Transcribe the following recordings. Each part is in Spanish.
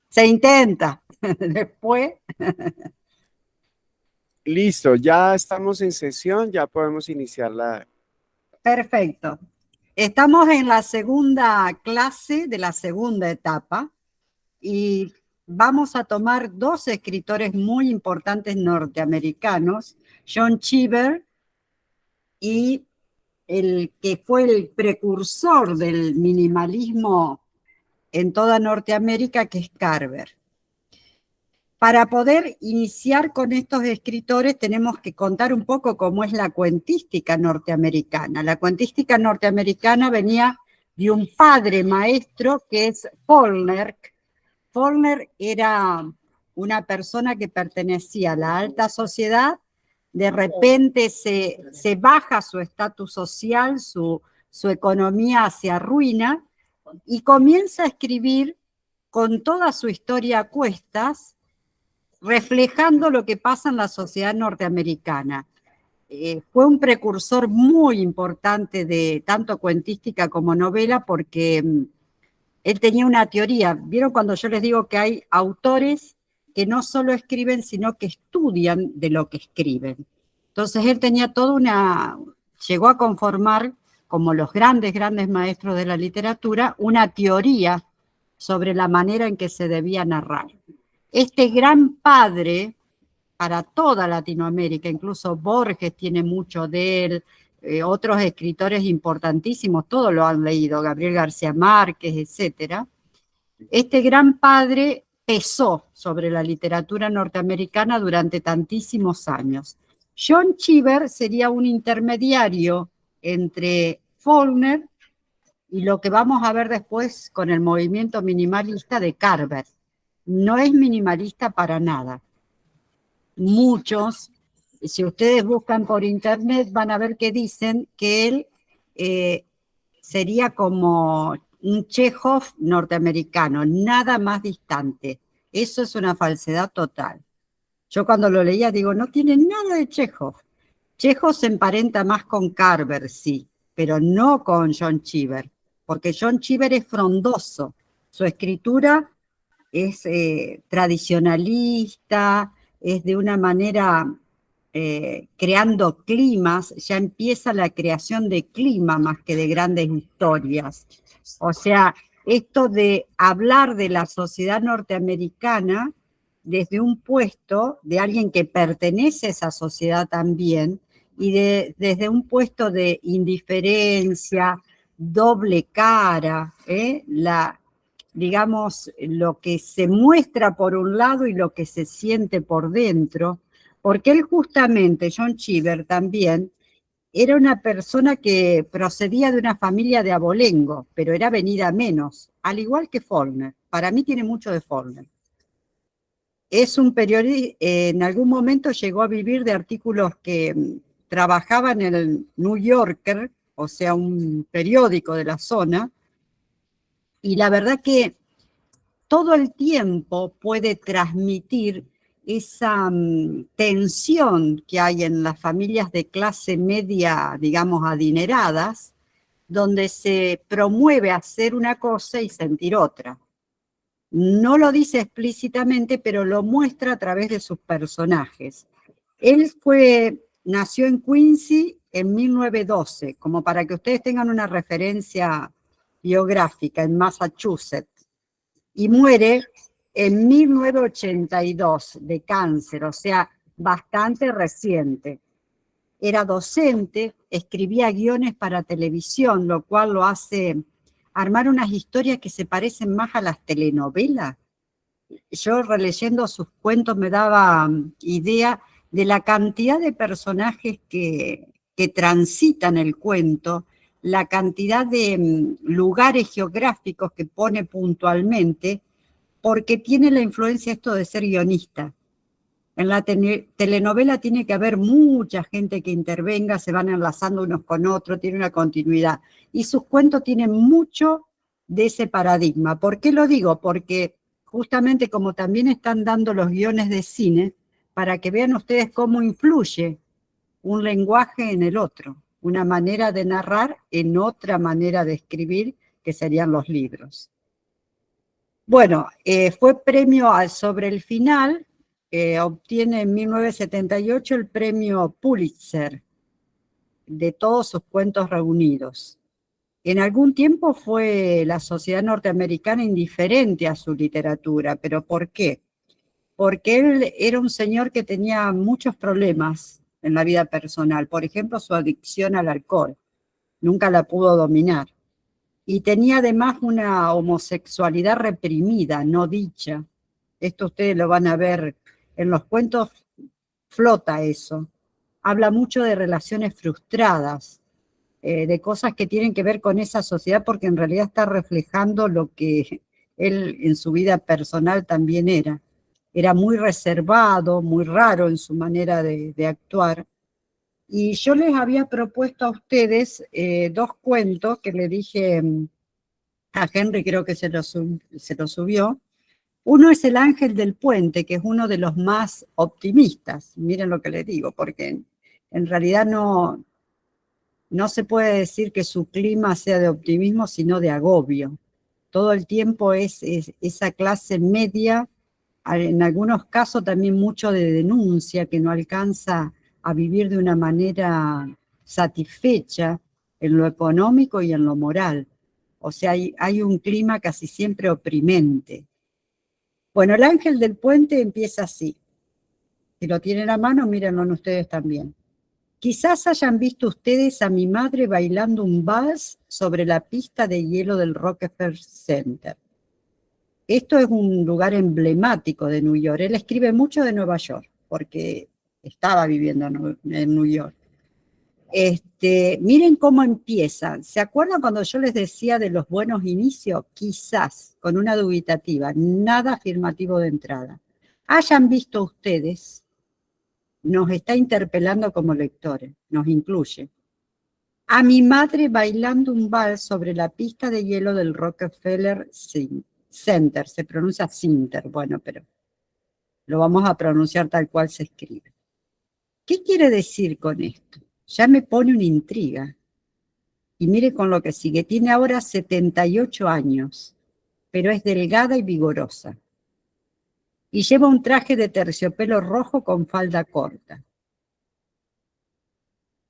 Se intenta. Después. Listo, ya estamos en sesión, ya podemos iniciar la... Perfecto. Estamos en la segunda clase de la segunda etapa y vamos a tomar dos escritores muy importantes norteamericanos, John Cheever y el que fue el precursor del minimalismo en toda Norteamérica, que es Carver. Para poder iniciar con estos escritores tenemos que contar un poco cómo es la cuentística norteamericana. La cuentística norteamericana venía de un padre maestro que es Faulkner. Faulkner era una persona que pertenecía a la alta sociedad, de repente se baja su estatus social, su economía se arruina y comienza a escribir con toda su historia a cuestas, reflejando lo que pasa en la sociedad norteamericana. Fue un precursor muy importante de tanto cuentística como novela porque él tenía una teoría. ¿Vieron cuando yo les digo que hay autores que no solo escriben, sino que estudian de lo que escriben? Entonces él tenía toda llegó a conformar, como los grandes, grandes maestros de la literatura, una teoría sobre la manera en que se debía narrar. Este gran padre para toda Latinoamérica, incluso Borges tiene mucho de él, otros escritores importantísimos, todos lo han leído, Gabriel García Márquez, etcétera. Este gran padre pesó sobre la literatura norteamericana durante tantísimos años. John Cheever sería un intermediario entre Faulkner y lo que vamos a ver después con el movimiento minimalista de Carver. No es minimalista para nada. Muchos, si ustedes buscan por internet, van a ver que dicen que él sería como un Chekhov norteamericano, nada más distante. Eso es una falsedad total. Yo cuando lo leía digo, no tiene nada de Chekhov. Chekhov se emparenta más con Carver, sí, pero no con John Cheever, porque John Cheever es frondoso. Su escritura es tradicionalista, es de una manera creando climas, ya empieza la creación de clima más que de grandes historias. O sea, esto de hablar de la sociedad norteamericana desde un puesto de alguien que pertenece a esa sociedad también, y desde un puesto de indiferencia, doble cara, digamos, lo que se muestra por un lado y lo que se siente por dentro, porque él justamente, John Cheever también, era una persona que procedía de una familia de abolengo, pero era venida menos, al igual que Faulkner. Para mí tiene mucho de Faulkner. Es un periodista, en algún momento llegó a vivir de artículos que trabajaba en el New Yorker, o sea, un periódico de la zona, y la verdad que todo el tiempo puede transmitir esa tensión que hay en las familias de clase media, digamos, adineradas, donde se promueve hacer una cosa y sentir otra. No lo dice explícitamente, pero lo muestra a través de sus personajes. Él nació en Quincy en 1912, como para que ustedes tengan una referencia biográfica, en Massachusetts, y muere en 1982 de cáncer, o sea, bastante reciente. Era docente, escribía guiones para televisión, lo cual lo hace armar unas historias que se parecen más a las telenovelas. Yo releyendo sus cuentos me daba idea de la cantidad de personajes que transitan el cuento, la cantidad de lugares geográficos que pone puntualmente, porque tiene la influencia esto de ser guionista. En la telenovela tiene que haber mucha gente que intervenga, se van enlazando unos con otros, tiene una continuidad. Y sus cuentos tienen mucho de ese paradigma. ¿Por qué lo digo? Porque justamente como también están dando los guiones de cine, para que vean ustedes cómo influye un lenguaje en el otro, una manera de narrar en otra manera de escribir, que serían los libros. Bueno, fue premio sobre el final, obtiene en 1978 el premio Pulitzer de todos sus cuentos reunidos. En algún tiempo fue la sociedad norteamericana indiferente a su literatura, pero ¿por qué? Porque él era un señor que tenía muchos problemas en la vida personal, por ejemplo, su adicción al alcohol, nunca la pudo dominar. Y tenía además una homosexualidad reprimida, no dicha. Esto ustedes lo van a ver en los cuentos, flota eso. Habla mucho de relaciones frustradas, de cosas que tienen que ver con esa sociedad, porque en realidad está reflejando lo que él en su vida personal también era. Era muy reservado, muy raro en su manera de actuar. Y yo les había propuesto a ustedes dos cuentos que le dije a Henry, creo que se lo subió. Uno es El Ángel del Puente, que es uno de los más optimistas, miren lo que les digo, porque en realidad no se puede decir que su clima sea de optimismo, sino de agobio. Todo el tiempo es esa clase media, en algunos casos también mucho de denuncia, que no alcanza a vivir de una manera satisfecha en lo económico y en lo moral. O sea, hay un clima casi siempre oprimente. Bueno, El Ángel del Puente empieza así. Si lo tienen a mano, mírenlo ustedes también. Quizás hayan visto ustedes a mi madre bailando un vals sobre la pista de hielo del Rockefeller Center. Esto es un lugar emblemático de New York. Él escribe mucho de Nueva York, porque estaba viviendo en New York. Miren cómo empiezan. ¿Se acuerdan cuando yo les decía de los buenos inicios? Quizás, con una dubitativa, nada afirmativo de entrada. Hayan visto ustedes, nos está interpelando como lectores, nos incluye. A mi madre bailando un vals sobre la pista de hielo del Rockefeller Center. Se pronuncia Center, bueno, pero lo vamos a pronunciar tal cual se escribe. ¿Qué quiere decir con esto? Ya me pone una intriga. Y mire con lo que sigue. Tiene ahora 78 años, pero es delgada y vigorosa. Y lleva un traje de terciopelo rojo con falda corta.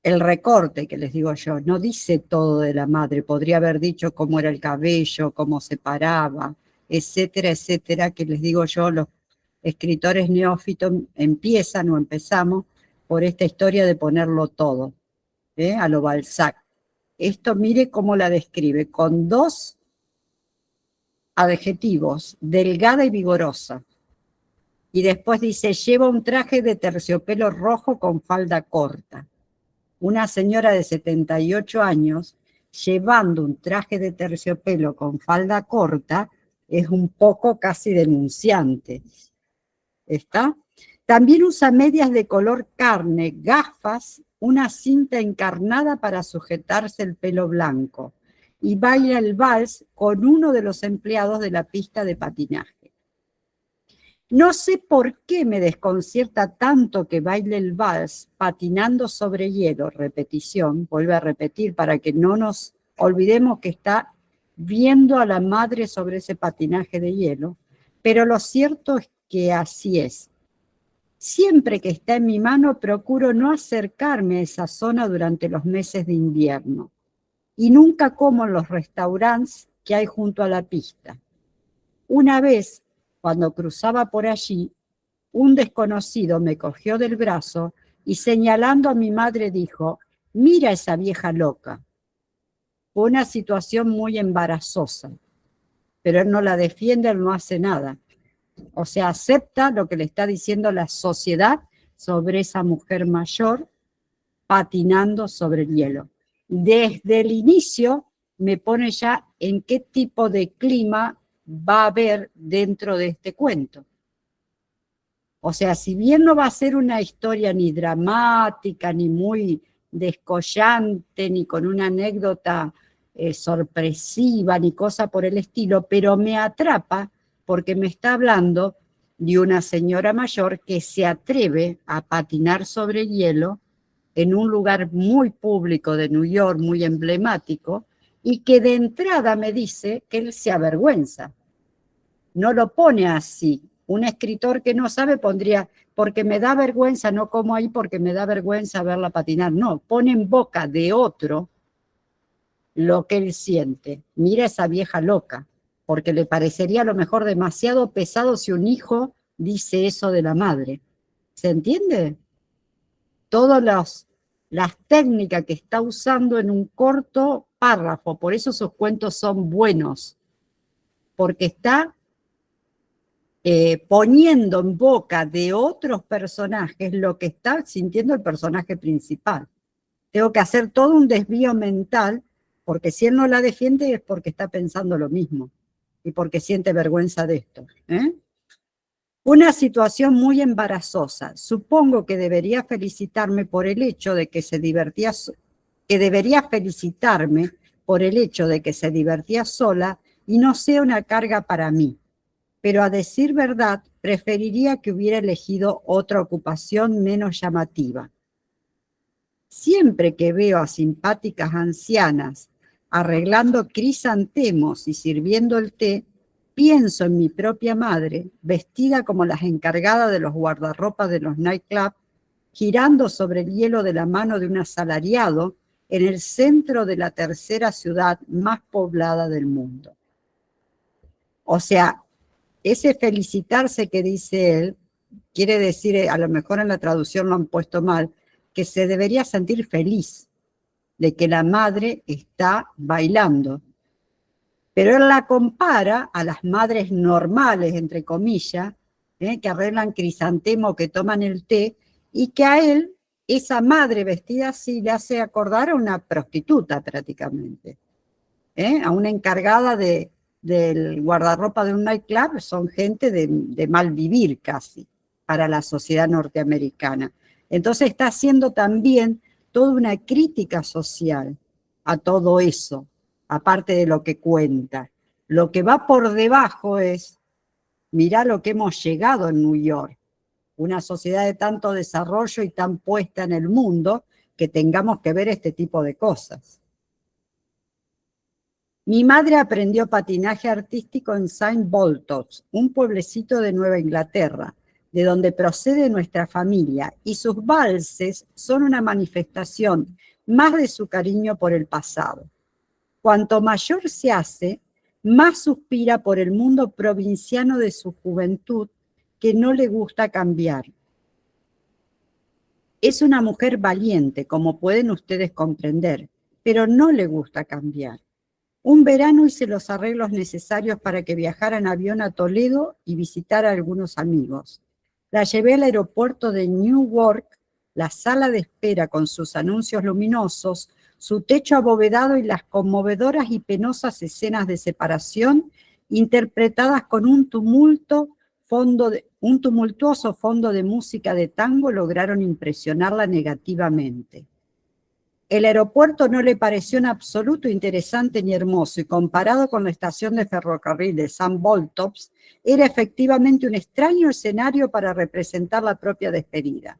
El recorte, que les digo yo, no dice todo de la madre. Podría haber dicho cómo era el cabello, cómo se paraba, etcétera, etcétera, que les digo yo, los escritores neófitos empiezan o empezamos por esta historia de ponerlo todo, a lo Balzac. Esto mire cómo la describe, con dos adjetivos, delgada y vigorosa. Y después dice, lleva un traje de terciopelo rojo con falda corta. Una señora de 78 años llevando un traje de terciopelo con falda corta es un poco casi denunciante. ¿Está? También usa medias de color carne, gafas, una cinta encarnada para sujetarse el pelo blanco y baila el vals con uno de los empleados de la pista de patinaje. No sé por qué me desconcierta tanto que baile el vals patinando sobre hielo, repetición, vuelve a repetir para que no nos olvidemos que está viendo a la madre sobre ese patinaje de hielo, pero lo cierto es que así es. Siempre que está en mi mano procuro no acercarme a esa zona durante los meses de invierno y nunca como en los restaurantes que hay junto a la pista. Una vez, cuando cruzaba por allí, un desconocido me cogió del brazo y señalando a mi madre dijo, mira esa vieja loca. Fue una situación muy embarazosa, pero él no la defiende, él no hace nada. O sea, acepta lo que le está diciendo la sociedad sobre esa mujer mayor patinando sobre el hielo. Desde el inicio me pone ya en qué tipo de clima va a haber dentro de este cuento. O sea, si bien no va a ser una historia ni dramática, ni muy descollante, ni con una anécdota sorpresiva, ni cosa por el estilo, pero me atrapa porque me está hablando de una señora mayor que se atreve a patinar sobre hielo en un lugar muy público de New York, muy emblemático, y que de entrada me dice que él se avergüenza. no lo pone así. Un escritor que no sabe pondría, porque me da vergüenza, no como ahí porque me da vergüenza verla patinar. No, pone en boca de otro lo que él siente. Mira esa vieja loca, porque le parecería a lo mejor demasiado pesado si un hijo dice eso de la madre. ¿Se entiende? Todas las técnicas que está usando en un corto párrafo, por eso esos cuentos son buenos, porque está poniendo en boca de otros personajes lo que está sintiendo el personaje principal. Tengo que hacer todo un desvío mental, porque si él no la defiende es porque está pensando lo mismo y porque siente vergüenza de esto. Una situación muy embarazosa. Supongo que debería felicitarme por el hecho de que se divertía, que debería felicitarme por el hecho de que se divertía sola y no sea una carga para mí. Pero a decir verdad, preferiría que hubiera elegido otra ocupación menos llamativa. Siempre que veo a simpáticas ancianas arreglando crisantemos y sirviendo el té, pienso en mi propia madre, vestida como las encargadas de los guardarropas de los nightclubs, girando sobre el hielo de la mano de un asalariado en el centro de la tercera ciudad más poblada del mundo. O sea, ese felicitarse que dice él, quiere decir, a lo mejor en la traducción lo han puesto mal, que se debería sentir feliz de que la madre está bailando. Pero él la compara a las madres normales, entre comillas, que arreglan crisantemo, que toman el té, y que a él, esa madre vestida así, le hace acordar a una prostituta prácticamente, a una encargada del guardarropa de un nightclub. Son gente de mal vivir casi para la sociedad norteamericana. Entonces está haciendo también toda una crítica social a todo eso, aparte de lo que cuenta. Lo que va por debajo es, mirá lo que hemos llegado en New York, una sociedad de tanto desarrollo y tan puesta en el mundo que tengamos que ver este tipo de cosas. Mi madre aprendió patinaje artístico en Saint Boltos, un pueblecito de Nueva Inglaterra, de donde procede nuestra familia, y sus valses son una manifestación más de su cariño por el pasado. Cuanto mayor se hace, más suspira por el mundo provinciano de su juventud, que no le gusta cambiar. Es una mujer valiente, como pueden ustedes comprender, pero no le gusta cambiar. Un verano hice los arreglos necesarios para que viajara en avión a Toledo y visitara a algunos amigos. La llevé al aeropuerto de Newark, la sala de espera con sus anuncios luminosos, su techo abovedado y las conmovedoras y penosas escenas de separación, interpretadas con un tumultuoso fondo de música de tango, lograron impresionarla negativamente. El aeropuerto no le pareció en absoluto interesante ni hermoso, y comparado con la estación de ferrocarril de St. Boltops, era efectivamente un extraño escenario para representar la propia despedida.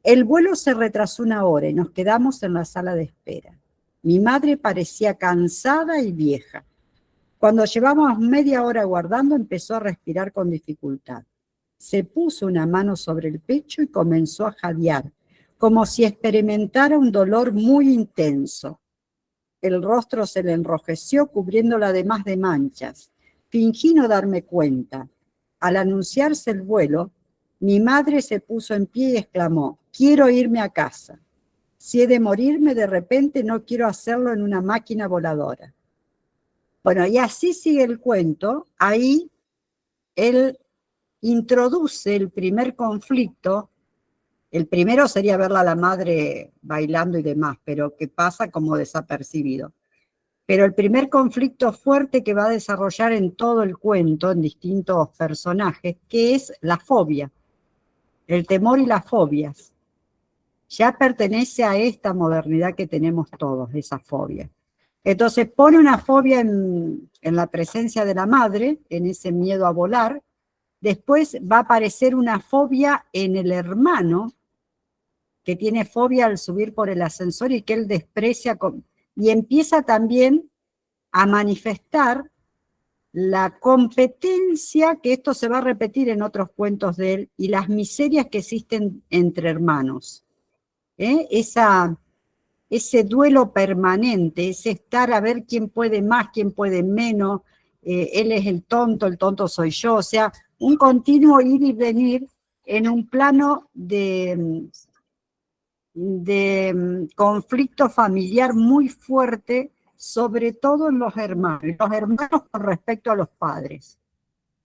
El vuelo se retrasó 1 hora y nos quedamos en la sala de espera. Mi madre parecía cansada y vieja. Cuando llevábamos media hora aguardando, empezó a respirar con dificultad. Se puso una mano sobre el pecho y comenzó a jadear, como si experimentara un dolor muy intenso. El rostro se le enrojeció, cubriéndola además de manchas. Fingí no darme cuenta. Al anunciarse el vuelo, mi madre se puso en pie y exclamó: «Quiero irme a casa. Si he de morirme de repente, no quiero hacerlo en una máquina voladora». Bueno, y así sigue el cuento. Ahí él introduce el primer conflicto. El primero sería verla a la madre bailando y demás, pero que pasa como desapercibido. Pero el primer conflicto fuerte que va a desarrollar en todo el cuento, en distintos personajes, que es la fobia, el temor y las fobias. Ya pertenece a esta modernidad que tenemos todos, esa fobia. Entonces pone una fobia en la presencia de la madre, en ese miedo a volar. Después va a aparecer una fobia en el hermano, que tiene fobia al subir por el ascensor y que él desprecia, y empieza también a manifestar la competencia, que esto se va a repetir en otros cuentos de él, y las miserias que existen entre hermanos. Ese duelo permanente, ese estar a ver quién puede más, quién puede menos, él es el tonto soy yo, o sea, un continuo ir y venir en un plano de conflicto familiar muy fuerte, sobre todo en los hermanos con respecto a los padres.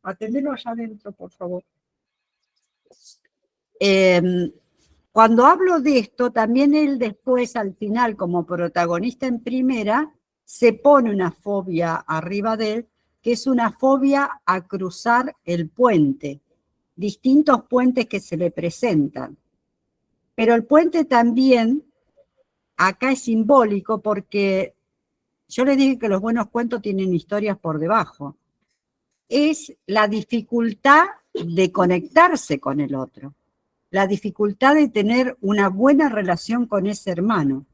Atendelo allá adentro, por favor. Cuando hablo de esto, también él después, al final, como protagonista en primera, se pone una fobia arriba de él, que es una fobia a cruzar el puente, distintos puentes que se le presentan. Pero el puente también, acá es simbólico, porque yo les dije que los buenos cuentos tienen historias por debajo. Es la dificultad de conectarse con el otro, la dificultad de tener una buena relación con ese hermano.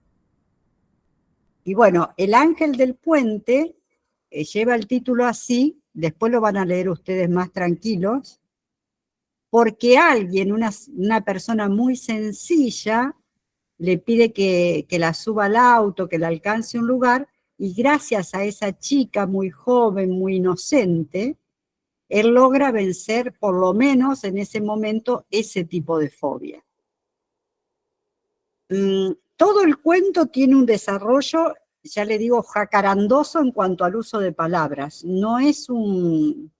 Y bueno, el ángel del puente lleva el título así, después lo van a leer ustedes más tranquilos, porque alguien, una persona muy sencilla, le pide que la suba al auto, que la alcance a un lugar, y gracias a esa chica muy joven, muy inocente, él logra vencer, por lo menos en ese momento, ese tipo de fobia. Todo el cuento tiene un desarrollo, ya le digo, jacarandoso en cuanto al uso de palabras. No es un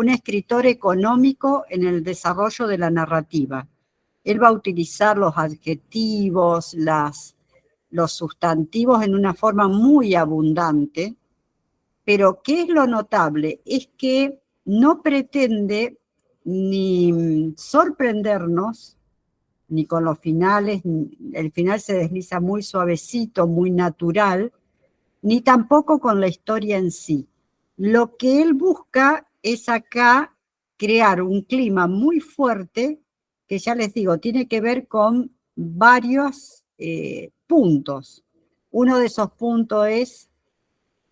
escritor económico en el desarrollo de la narrativa. Él va a utilizar los adjetivos, los sustantivos en una forma muy abundante, pero ¿qué es lo notable? Es que no pretende ni sorprendernos, ni con los finales, el final se desliza muy suavecito, muy natural, ni tampoco con la historia en sí. Lo que él busca es acá crear un clima muy fuerte, que ya les digo, tiene que ver con varios puntos. Uno de esos puntos es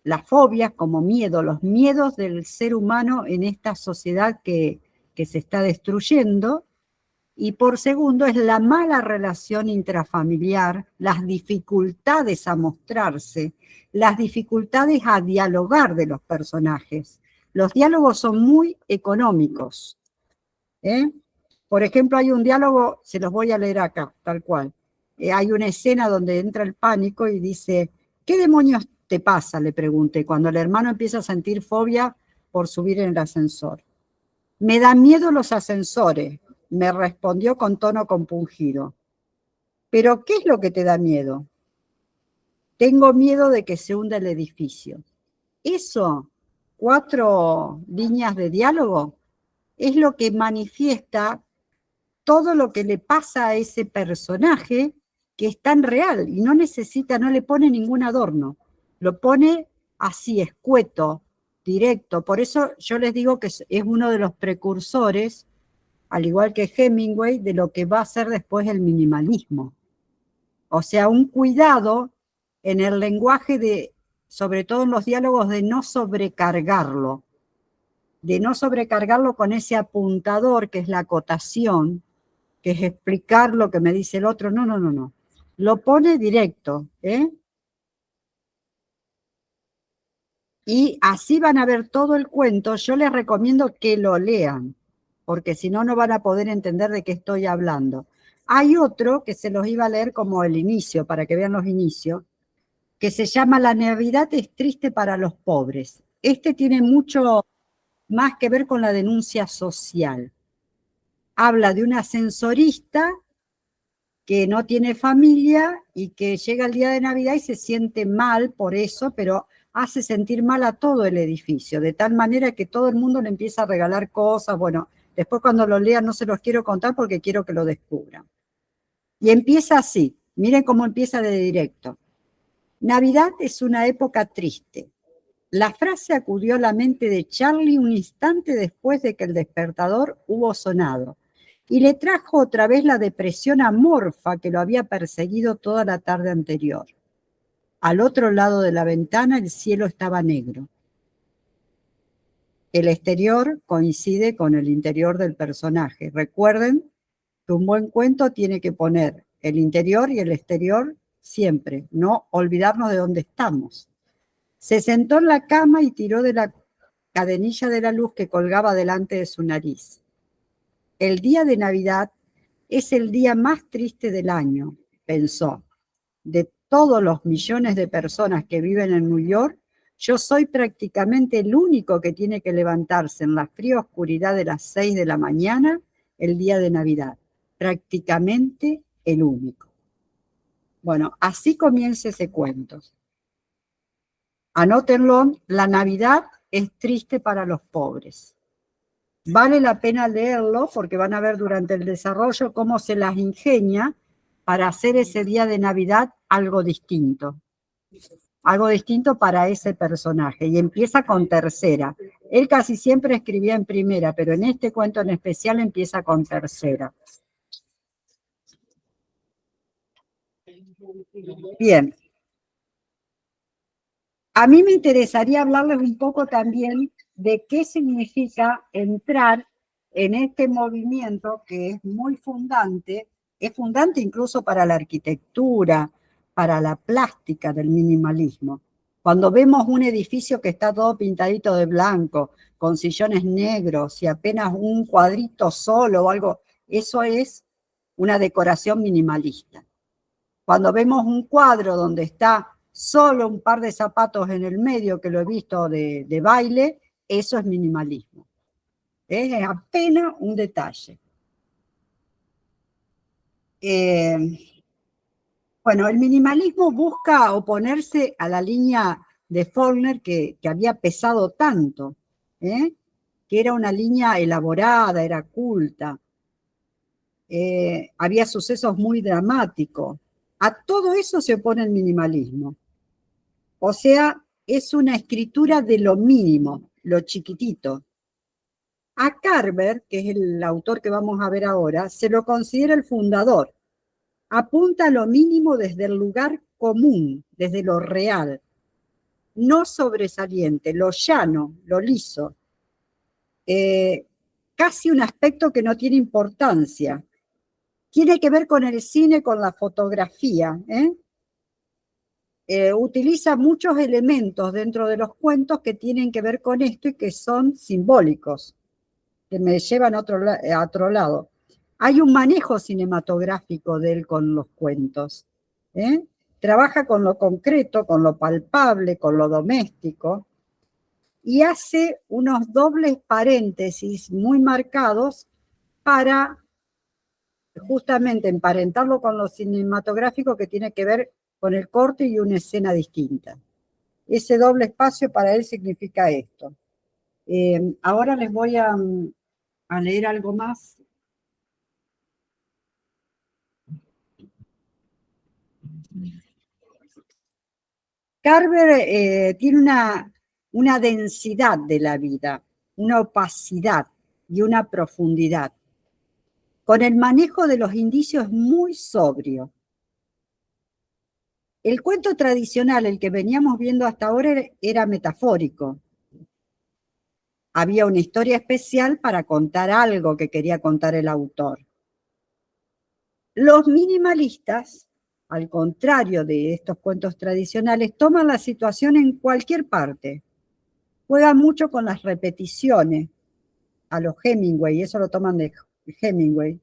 las fobias como miedo, los miedos del ser humano en esta sociedad que se está destruyendo, y por segundo es la mala relación intrafamiliar, las dificultades a mostrarse, las dificultades a dialogar de los personajes. Los diálogos son muy económicos. Por ejemplo, hay un diálogo, se los voy a leer acá, tal cual. Hay una escena donde entra el pánico y dice, ¿qué demonios te pasa? Le pregunté, cuando el hermano empieza a sentir fobia por subir en el ascensor. Me dan miedo los ascensores, me respondió con tono compungido. ¿Pero qué es lo que te da miedo? Tengo miedo de que se hunda el edificio. Eso, 4 líneas de diálogo, es lo que manifiesta todo lo que le pasa a ese personaje que es tan real y no necesita, no le pone ningún adorno. Lo pone así, escueto, directo. Por eso yo les digo que es uno de los precursores, al igual que Hemingway, de lo que va a ser después el minimalismo. O sea, un cuidado en el lenguaje sobre todo en los diálogos, de no sobrecargarlo con ese apuntador que es la acotación, que es explicar lo que me dice el otro. No. Lo pone directo, Y así van a ver todo el cuento. Yo les recomiendo que lo lean, porque si no, no van a poder entender de qué estoy hablando. Hay otro que se los iba a leer como el inicio, para que vean los inicios, que se llama La Navidad es triste para los pobres. Este tiene mucho más que ver con la denuncia social. Habla de un ascensorista que no tiene familia y que llega el día de Navidad y se siente mal por eso, pero hace sentir mal a todo el edificio, de tal manera que todo el mundo le empieza a regalar cosas. Bueno, después cuando lo lean no se los quiero contar porque quiero que lo descubran. Y empieza así, miren cómo empieza de directo. Navidad es una época triste. La frase acudió a la mente de Charlie un instante después de que el despertador hubo sonado, y le trajo otra vez la depresión amorfa que lo había perseguido toda la tarde anterior. Al otro lado de la ventana el cielo estaba negro. el exterior coincide con el interior del personaje. Recuerden que un buen cuento tiene que poner el interior y el exterior siempre, no olvidarnos de dónde estamos. Se sentó en la cama y tiró de la cadenilla de la luz que colgaba delante de su nariz. El día de Navidad es el día más triste del año, pensó. De todos los millones de personas que viven en New York, yo soy prácticamente el único que tiene que levantarse en la fría oscuridad de las 6 de la mañana el día de Navidad. Prácticamente el único. Bueno, así comienza ese cuento. Anótenlo, la Navidad es triste para los pobres. Vale la pena leerlo porque van a ver durante el desarrollo cómo se las ingenia para hacer ese día de Navidad algo distinto. Algo distinto para ese personaje. Y empieza con tercera. Él casi siempre escribía en primera, pero en este cuento en especial empieza con tercera. Bien. A mí me interesaría hablarles un poco también de qué significa entrar en este movimiento que es fundante incluso para la arquitectura, para la plástica del minimalismo. Cuando vemos un edificio que está todo pintadito de blanco, con sillones negros y apenas un cuadrito solo o algo, eso es una decoración minimalista. Cuando vemos un cuadro donde está solo un par de zapatos en el medio, que lo he visto de baile, eso es minimalismo. Es apenas un detalle. Bueno, el minimalismo busca oponerse a la línea de Faulkner que había pesado tanto, que era una línea elaborada, era culta, había sucesos muy dramáticos. A todo eso se opone el minimalismo. O sea, es una escritura de lo mínimo, lo chiquitito. A Carver, que es el autor que vamos a ver ahora, se lo considera el fundador. Apunta a lo mínimo desde el lugar común, desde lo real. No sobresaliente, lo llano, lo liso. Casi un aspecto que no tiene importancia. Tiene que ver con el cine, con la fotografía, utiliza muchos elementos dentro de los cuentos que tienen que ver con esto y que son simbólicos, que me llevan a otro lado. Hay un manejo cinematográfico de él con los cuentos. Trabaja con lo concreto, con lo palpable, con lo doméstico, y hace unos dobles paréntesis muy marcados para justamente emparentarlo con lo cinematográfico que tiene que ver con el corte y una escena distinta. Ese doble espacio para él significa esto. Ahora les voy a leer algo más. Carver tiene una densidad de la vida, una opacidad y una profundidad. Con el manejo de los indicios muy sobrio. El cuento tradicional, el que veníamos viendo hasta ahora, era metafórico. Había una historia especial para contar algo que quería contar el autor. Los minimalistas, al contrario de estos cuentos tradicionales, toman la situación en cualquier parte. Juegan mucho con las repeticiones, a los Hemingway, eso lo toman de Hemingway.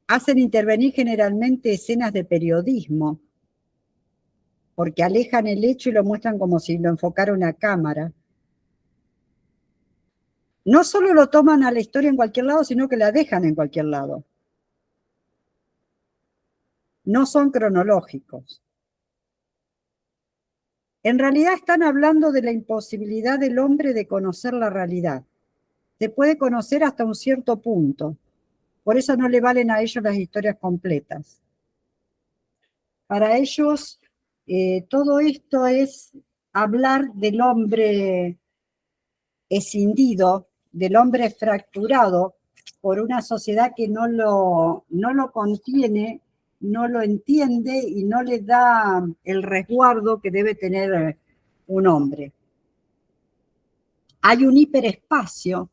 Hacen intervenir generalmente escenas de periodismo, porque alejan el hecho y lo muestran como si lo enfocara una cámara. No solo lo toman a la historia en cualquier lado, sino que la dejan en cualquier lado. No son cronológicos. En realidad están hablando de la imposibilidad del hombre de conocer la realidad. Se puede conocer hasta un cierto punto. Por eso no le valen a ellos las historias completas. Para ellos, todo esto es hablar del hombre escindido, del hombre fracturado por una sociedad que no lo contiene, no lo entiende y no le da el resguardo que debe tener un hombre. Hay un hiperespacio,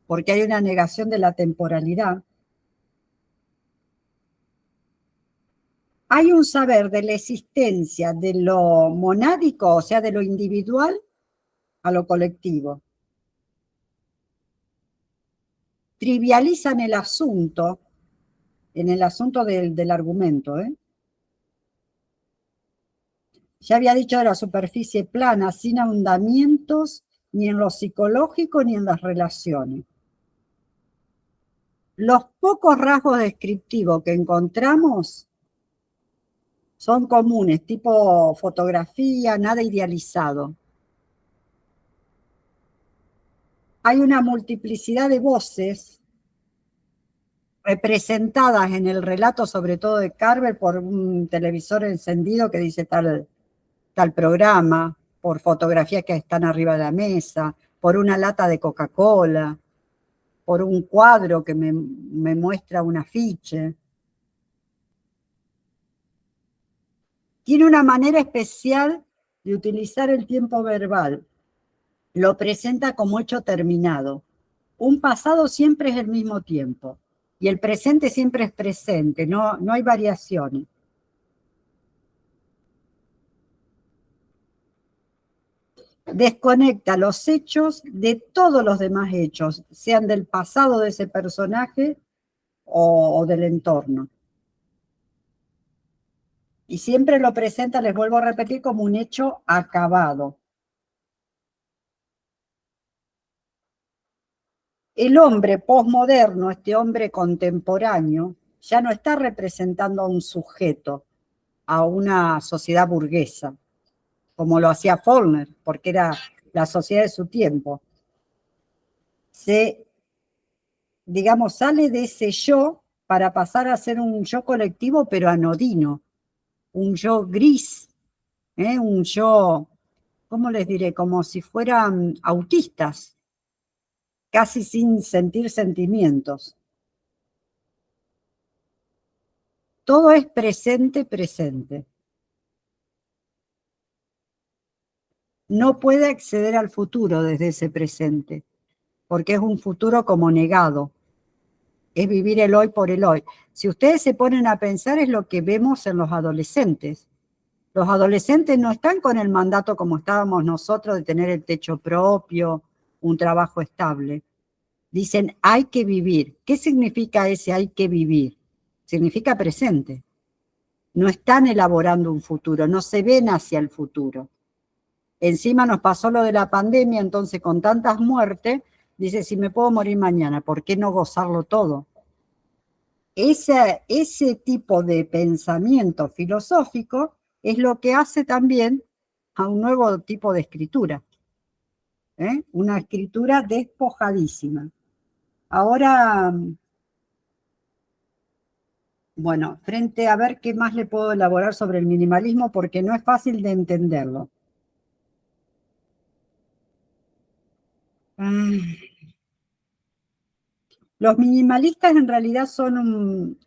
porque hay una negación de la temporalidad. Hay un saber de la existencia de lo monádico, o sea, de lo individual, a lo colectivo. Trivializan el asunto, en el asunto del argumento. Ya había dicho de la superficie plana, sin ahondamientos, ni en lo psicológico ni en las relaciones. Los pocos rasgos descriptivos que encontramos son comunes, tipo fotografía, nada idealizado. Hay una multiplicidad de voces representadas en el relato, sobre todo de Carver, por un televisor encendido que dice tal programa, por fotografías que están arriba de la mesa, por una lata de Coca-Cola, por un cuadro que me muestra un afiche. Tiene una manera especial de utilizar el tiempo verbal. Lo presenta como hecho terminado. Un pasado siempre es el mismo tiempo y el presente siempre es presente, no hay variaciones. Desconecta los hechos de todos los demás hechos, sean del pasado de ese personaje o del entorno. Y siempre lo presenta, les vuelvo a repetir, como un hecho acabado. El hombre posmoderno, este hombre contemporáneo, ya no está representando a un sujeto, a una sociedad burguesa, como lo hacía Faulkner, porque era la sociedad de su tiempo. Digamos, sale de ese yo para pasar a ser un yo colectivo, pero anodino, un yo gris, un yo, ¿cómo les diré? Como si fueran autistas, casi sin sentir sentimientos. Todo es presente, presente. No puede acceder al futuro desde ese presente, porque es un futuro como negado. Es vivir el hoy por el hoy. Si ustedes se ponen a pensar, es lo que vemos en los adolescentes. Los adolescentes no están con el mandato como estábamos nosotros de tener el techo propio, un trabajo estable. Dicen, hay que vivir. ¿Qué significa ese hay que vivir? Significa presente. No están elaborando un futuro, no se ven hacia el futuro. Encima nos pasó lo de la pandemia, entonces con tantas muertes, dice, si me puedo morir mañana, ¿por qué no gozarlo todo? Ese tipo de pensamiento filosófico es lo que hace también a un nuevo tipo de escritura, una escritura despojadísima. Ahora, bueno, frente a ver qué más le puedo elaborar sobre el minimalismo, porque no es fácil de entenderlo. Los minimalistas en realidad son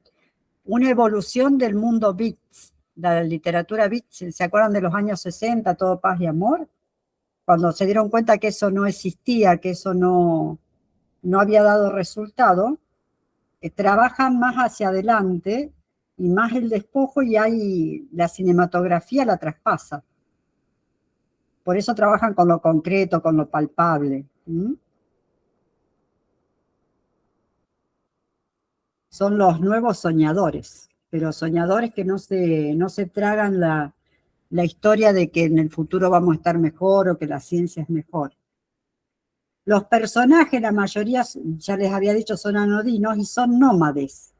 una evolución del mundo beats, la literatura beats. ¿Se acuerdan de los años 60, todo paz y amor? Cuando se dieron cuenta que eso no existía, que eso no había dado resultado, trabajan más hacia adelante y más el despojo, y hay la cinematografía la traspasa. Por eso trabajan con lo concreto, con lo palpable. Son los nuevos soñadores, pero soñadores que no se tragan la historia de que en el futuro vamos a estar mejor o que la ciencia es mejor. Los personajes, la mayoría, ya les había dicho, son anodinos y son nómades.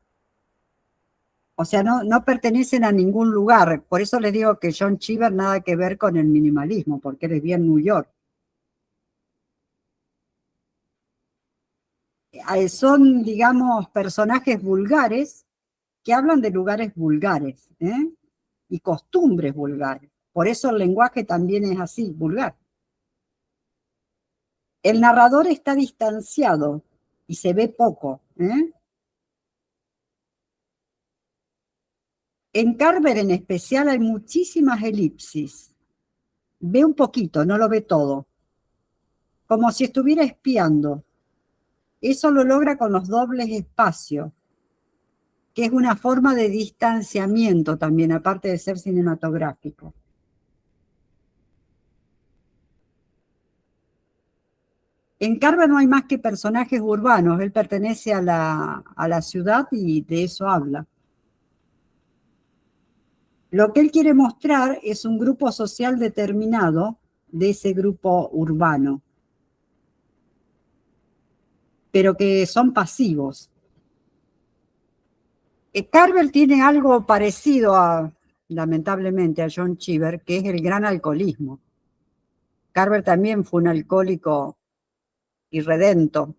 O sea, no pertenecen a ningún lugar. Por eso les digo que John Cheever nada que ver con el minimalismo, porque él vivía en New York. Son, digamos, personajes vulgares que hablan de lugares vulgares, y costumbres vulgares. Por eso el lenguaje también es así, vulgar. El narrador está distanciado y se ve poco. En Carver en especial hay muchísimas elipsis. Ve un poquito, no lo ve todo. como si estuviera espiando. Eso lo logra con los dobles espacios, que es una forma de distanciamiento también, aparte de ser cinematográfico. En Carver no hay más que personajes urbanos, él pertenece a la ciudad y de eso habla. Lo que él quiere mostrar es un grupo social determinado de ese grupo urbano, pero que son pasivos. Carver tiene algo parecido lamentablemente, a John Cheever, que es el gran alcoholismo. Carver también fue un alcohólico irredento.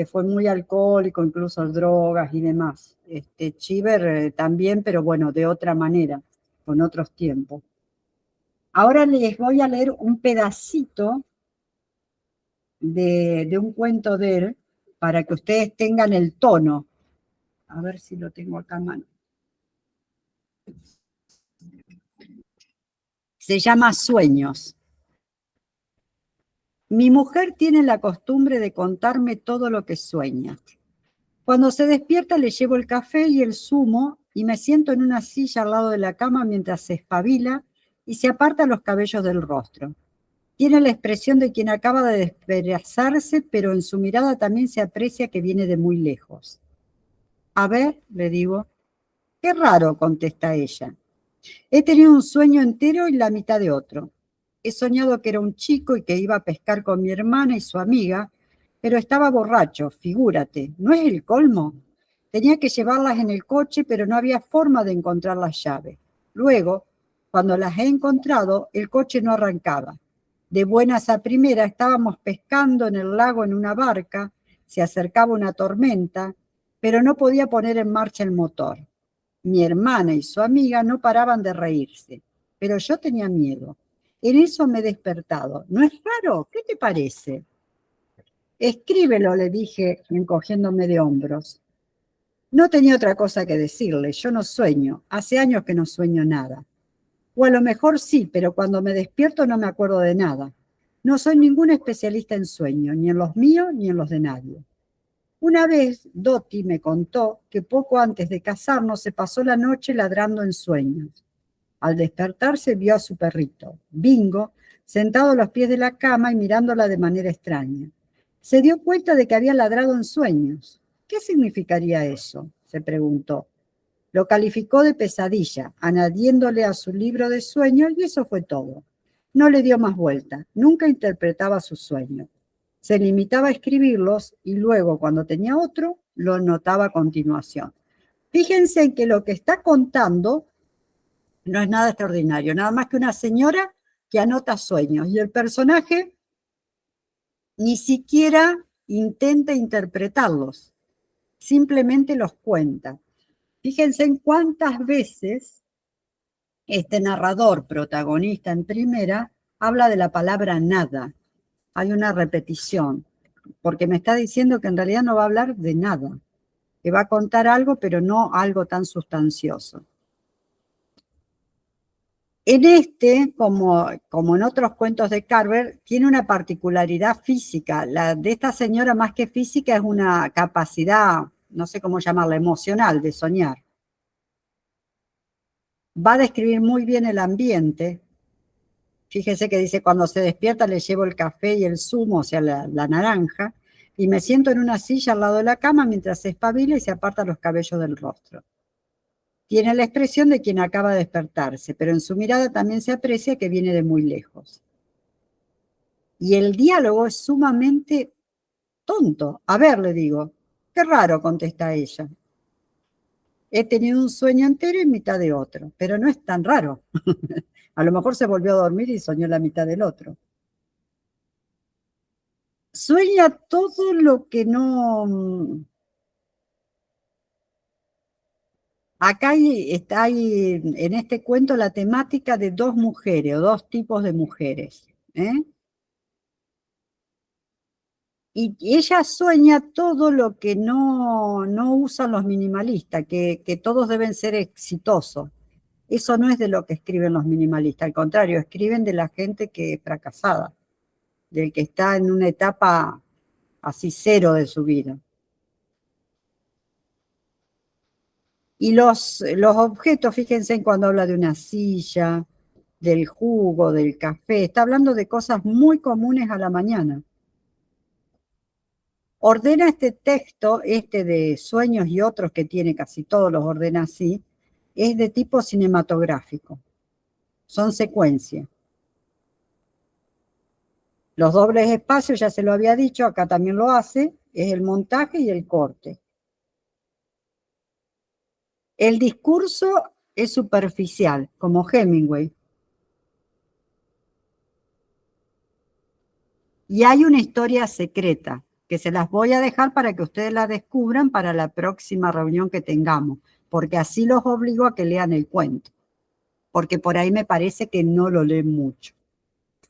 Fue muy alcohólico, incluso drogas y demás. Cheever también, pero bueno, de otra manera, con otros tiempos. Ahora les voy a leer un pedacito de un cuento de él para que ustedes tengan el tono. A ver si lo tengo acá a mano. Se llama Sueños. Mi mujer tiene la costumbre de contarme todo lo que sueña. Cuando se despierta le llevo el café y el zumo y me siento en una silla al lado de la cama mientras se espabila y se aparta los cabellos del rostro. Tiene la expresión de quien acaba de despedazarse, pero en su mirada también se aprecia que viene de muy lejos. A ver, le digo. Qué raro, contesta ella. He tenido un sueño entero y la mitad de otro. He soñado que era un chico y que iba a pescar con mi hermana y su amiga, pero estaba borracho, figúrate, ¿no es el colmo? Tenía que llevarlas en el coche, pero no había forma de encontrar las llaves. Luego, cuando las he encontrado, el coche no arrancaba. De buenas a primera estábamos pescando en el lago en una barca, se acercaba una tormenta, pero no podía poner en marcha el motor. Mi hermana y su amiga no paraban de reírse, pero yo tenía miedo. En eso me he despertado. ¿No es raro? ¿Qué te parece? Escríbelo, le dije, encogiéndome de hombros. No tenía otra cosa que decirle. Yo no sueño. Hace años que no sueño nada. O a lo mejor sí, pero cuando me despierto no me acuerdo de nada. No soy ningún especialista en sueños, ni en los míos ni en los de nadie. Una vez Dottie me contó que poco antes de casarnos se pasó la noche ladrando en sueños. Al despertarse vio a su perrito, Bingo, sentado a los pies de la cama y mirándola de manera extraña. Se dio cuenta de que había ladrado en sueños. ¿Qué significaría eso?, se preguntó. Lo calificó de pesadilla, añadiéndole a su libro de sueños, y eso fue todo. No le dio más vuelta, nunca interpretaba sus sueños. Se limitaba a escribirlos y luego, cuando tenía otro, lo notaba a continuación. Fíjense en que lo que está contando no es nada extraordinario, nada más que una señora que anota sueños y el personaje ni siquiera intenta interpretarlos, simplemente los cuenta. Fíjense en cuántas veces este narrador protagonista en primera habla de la palabra nada. Hay una repetición, porque me está diciendo que en realidad no va a hablar de nada, que va a contar algo, pero no algo tan sustancioso. En como en otros cuentos de Carver, tiene una particularidad física. La de esta señora, más que física, es una capacidad, no sé cómo llamarla, emocional, de soñar. Va a describir muy bien el ambiente. Fíjese que dice, cuando se despierta le llevo el café y el zumo, o sea, la naranja, y me siento en una silla al lado de la cama mientras se espabila y se aparta los cabellos del rostro. Tiene la expresión de quien acaba de despertarse, pero en su mirada también se aprecia que viene de muy lejos. Y el diálogo es sumamente tonto. A ver, le digo. Qué raro, contesta ella. He tenido un sueño entero y mitad de otro, pero no es tan raro. A lo mejor se volvió a dormir y soñó la mitad del otro. Sueña todo lo que no... Acá está ahí, en este cuento, la temática de dos mujeres o dos tipos de mujeres. Y ella sueña todo lo que no usan los minimalistas, que todos deben ser exitosos. Eso no es de lo que escriben los minimalistas, al contrario, escriben de la gente que es fracasada. del que está en una etapa así cero de su vida. Y los objetos, fíjense en cuando habla de una silla, del jugo, del café, está hablando de cosas muy comunes a la mañana. Ordena este texto, este de sueños y otros que tiene, casi todos los ordena así, es de tipo cinematográfico. Son secuencias. Los dobles espacios, ya se lo había dicho, acá también lo hace, es el montaje y el corte. El discurso es superficial, como Hemingway. Y hay una historia secreta, que se las voy a dejar para que ustedes la descubran para la próxima reunión que tengamos, porque así los obligo a que lean el cuento, porque por ahí me parece que no lo leen mucho.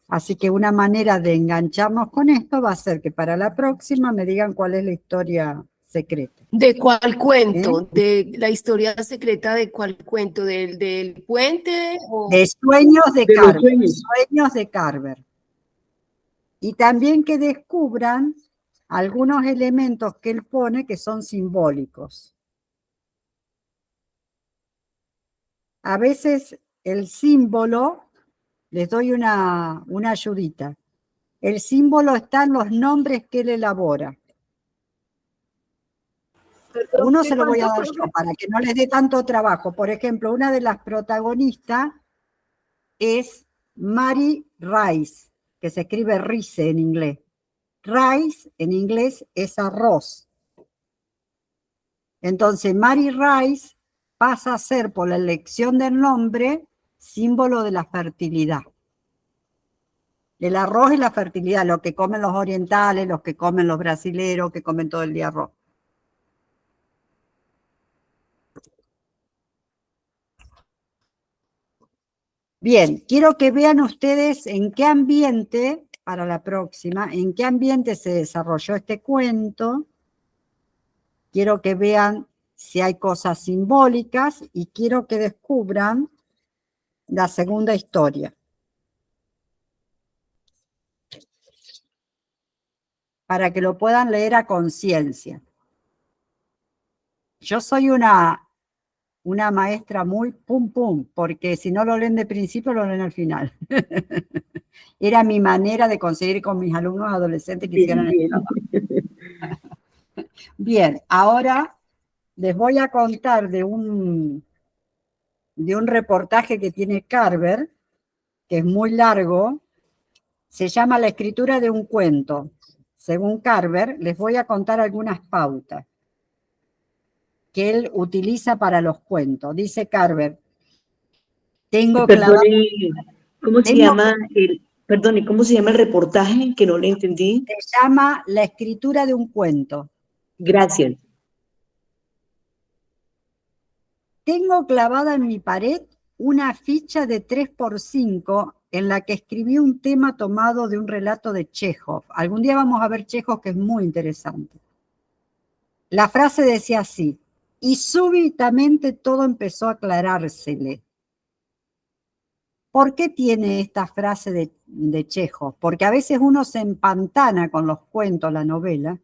Así que una manera de engancharnos con esto va a ser que para la próxima me digan cuál es la historia secreta. ¿De cuál cuento? ¿De la historia secreta de cuál cuento? ¿Del puente? O... De Sueños de De los Carver. sueños. Sueños de Carver. Y también que descubran algunos elementos que él pone que son simbólicos. A veces el símbolo, les doy una ayudita, el símbolo está en los nombres que él elabora. Uno se lo voy a dar yo para que no les dé tanto trabajo. Por ejemplo, una de las protagonistas es Mary Rice, que se escribe Rice en inglés. Rice en inglés es arroz. Entonces, Mary Rice pasa a ser, por la elección del nombre, símbolo de la fertilidad. El arroz y la fertilidad, lo que comen los orientales, los que comen los brasileros, que comen todo el día arroz. Bien, quiero que vean ustedes en qué ambiente, para la próxima, en qué ambiente se desarrolló este cuento. Quiero que vean si hay cosas simbólicas y quiero que descubran la segunda historia. Para que lo puedan leer a conciencia. Yo soy una maestra muy pum pum, porque si no lo leen de principio, lo leen al final. Era mi manera de conseguir con mis alumnos adolescentes que hicieran el trabajo. Bien, ahora les voy a contar de un reportaje que tiene Carver, que es muy largo, se llama La escritura de un cuento. Según Carver, les voy a contar algunas pautas que él utiliza para los cuentos. Dice Carver, tengo clavado... Perdone, ¿cómo se llama el reportaje? Que no le entendí. Se llama La escritura de un cuento. Gracias. Tengo clavada en mi pared una ficha de 3x5 en la que escribí un tema tomado de un relato de Chekhov. Algún día vamos a ver Chekhov, que es muy interesante. La frase decía así, y súbitamente todo empezó a aclarársele. ¿Por qué tiene esta frase de Chekhov? Porque a veces uno se empantana con los cuentos, la novela,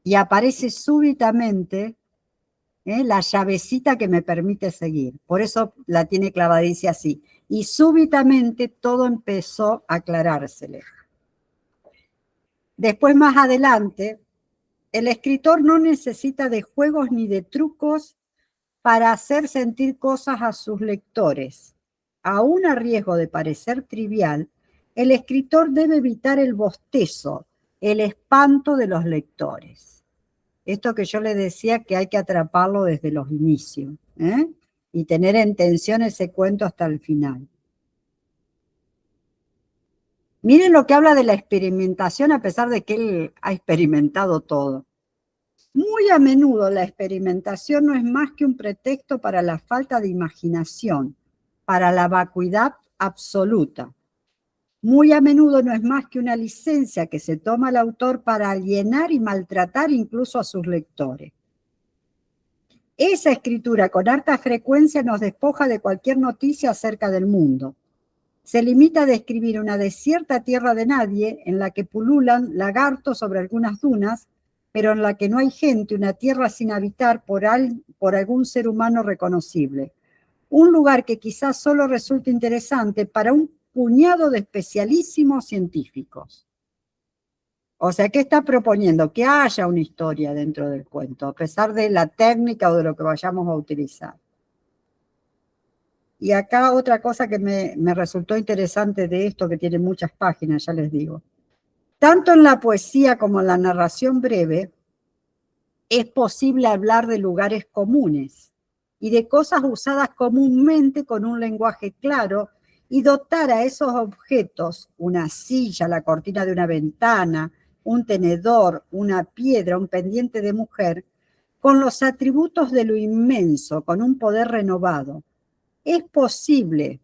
y aparece súbitamente la llavecita que me permite seguir. Por eso la tiene clavada, dice así. Y súbitamente todo empezó a aclarársele. Después, más adelante, el escritor no necesita de juegos ni de trucos para hacer sentir cosas a sus lectores. Aún a riesgo de parecer trivial, el escritor debe evitar el bostezo, el espanto de los lectores. Esto que yo le decía que hay que atraparlo desde los inicios, y tener en tensión ese cuento hasta el final. Miren lo que habla de la experimentación a pesar de que él ha experimentado todo. Muy a menudo la experimentación no es más que un pretexto para la falta de imaginación, para la vacuidad absoluta. Muy a menudo no es más que una licencia que se toma el autor para alienar y maltratar incluso a sus lectores. Esa escritura con harta frecuencia nos despoja de cualquier noticia acerca del mundo. Se limita a describir una desierta tierra de nadie en la que pululan lagartos sobre algunas dunas, pero en la que no hay gente, una tierra sin habitar por algún ser humano reconocible. Un lugar que quizás solo resulte interesante para un puñado de especialísimos científicos. O sea, ¿qué está proponiendo? Que haya una historia dentro del cuento, a pesar de la técnica o de lo que vayamos a utilizar. Y acá otra cosa que me resultó interesante de esto, que tiene muchas páginas, ya les digo. Tanto en la poesía como en la narración breve, es posible hablar de lugares comunes y de cosas usadas comúnmente con un lenguaje claro y dotar a esos objetos, una silla, la cortina de una ventana, un tenedor, una piedra, un pendiente de mujer, con los atributos de lo inmenso, con un poder renovado. Es posible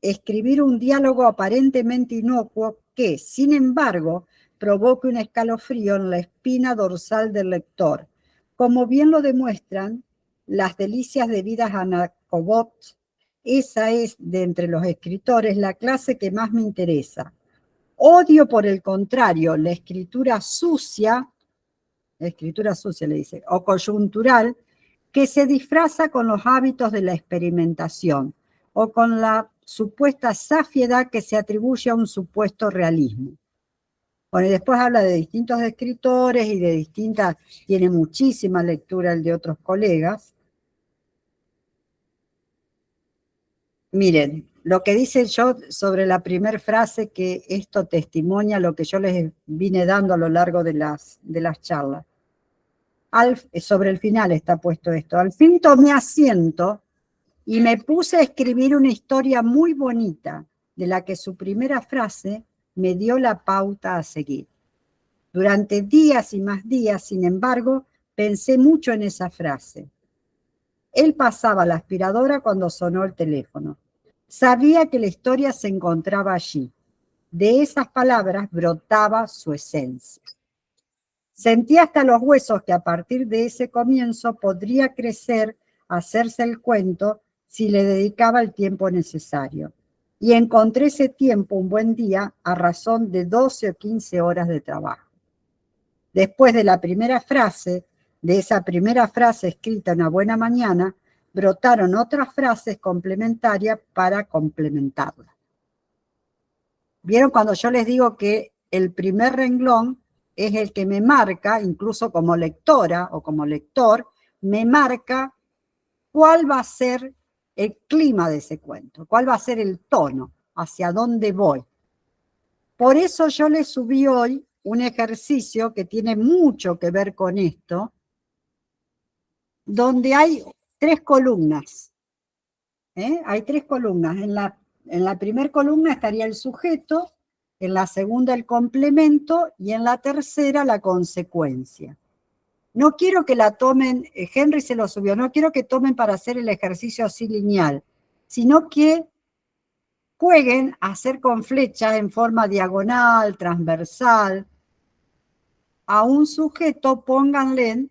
escribir un diálogo aparentemente inocuo que, sin embargo, provoque un escalofrío en la espina dorsal del lector, como bien lo demuestran las delicias debidas a Nabokov. Esa es, de entre los escritores, la clase que más me interesa. Odio, por el contrario, la escritura sucia le dice, o coyuntural, que se disfraza con los hábitos de la experimentación o con la supuesta safiedad que se atribuye a un supuesto realismo. Bueno, y después habla de distintos escritores y de distintas, tiene muchísima lectura el de otros colegas. Miren, lo que dice yo sobre la primera frase, que esto testimonia lo que yo les vine dando a lo largo de las charlas. Sobre el final está puesto esto. Al fin tomé asiento y me puse a escribir una historia muy bonita, de la que su primera frase me dio la pauta a seguir. Durante días y más días, sin embargo, pensé mucho en esa frase. Él pasaba la aspiradora cuando sonó el teléfono. Sabía que la historia se encontraba allí. De esas palabras brotaba su esencia. Sentí hasta los huesos que a partir de ese comienzo podría crecer, hacerse el cuento, si le dedicaba el tiempo necesario. Y encontré ese tiempo un buen día a razón de 12 o 15 horas de trabajo. Después de la primera frase, de esa primera frase escrita una buena mañana, brotaron otras frases complementarias para complementarla. ¿Vieron cuando yo les digo que el primer renglón es el que me marca, incluso como lectora o como lector, me marca cuál va a ser el clima de ese cuento, cuál va a ser el tono, hacia dónde voy? Por eso yo les subí hoy un ejercicio que tiene mucho que ver con esto, donde hay 3 columnas. Hay 3 columnas. En la primera columna estaría el sujeto, en la segunda el complemento y en la tercera la consecuencia. No quiero que la tomen, Henry se lo subió, no quiero que tomen para hacer el ejercicio así lineal, sino que jueguen a hacer con flechas en forma diagonal, transversal. A un sujeto pónganle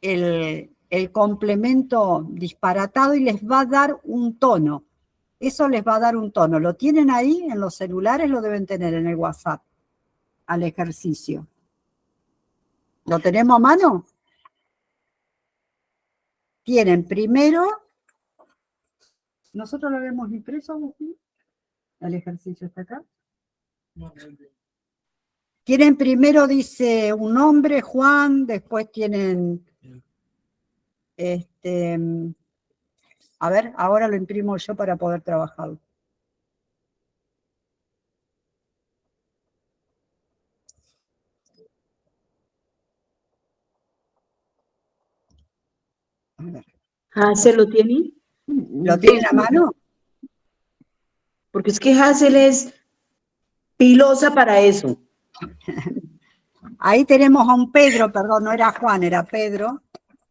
el complemento disparatado y les va a dar un tono. Eso les va a dar un tono. ¿Lo tienen ahí en los celulares? Lo deben tener en el WhatsApp, al ejercicio. ¿Lo tenemos a mano? Tienen primero, ¿nosotros lo habíamos impreso, Agustín? ¿El ejercicio está acá? Tienen primero, dice, un nombre, Juan, después tienen, a ver, ahora lo imprimo yo para poder trabajarlo. A ver. ¿Hazel lo tiene? ¿Lo tienen a mano? Porque es que Hazel es pilosa para eso. Ahí tenemos a un Pedro, perdón, no era Juan, era Pedro.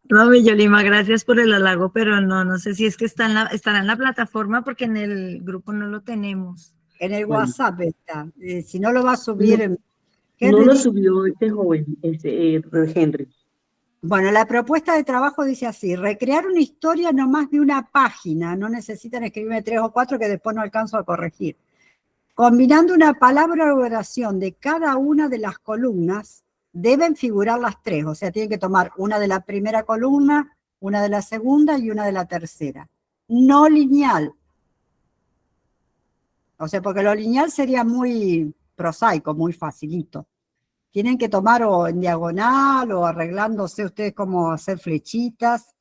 No, Yolima, gracias por el halago, pero no sé si es que estará en la plataforma porque en el grupo no lo tenemos. En el Bueno. WhatsApp está. Si no lo va a subir... No lo subió este joven, Henry. Bueno, la propuesta de trabajo dice así: recrear una historia no más de una página, no necesitan escribirme 3 o 4 que después no alcanzo a corregir. Combinando una palabra o oración de cada una de las columnas, deben figurar las 3, o sea, tienen que tomar una de la primera columna, una de la segunda y una de la tercera. No lineal. O sea, porque lo lineal sería muy prosaico, muy facilito. Tienen que tomar o en diagonal o arreglándose ustedes cómo hacer flechitas,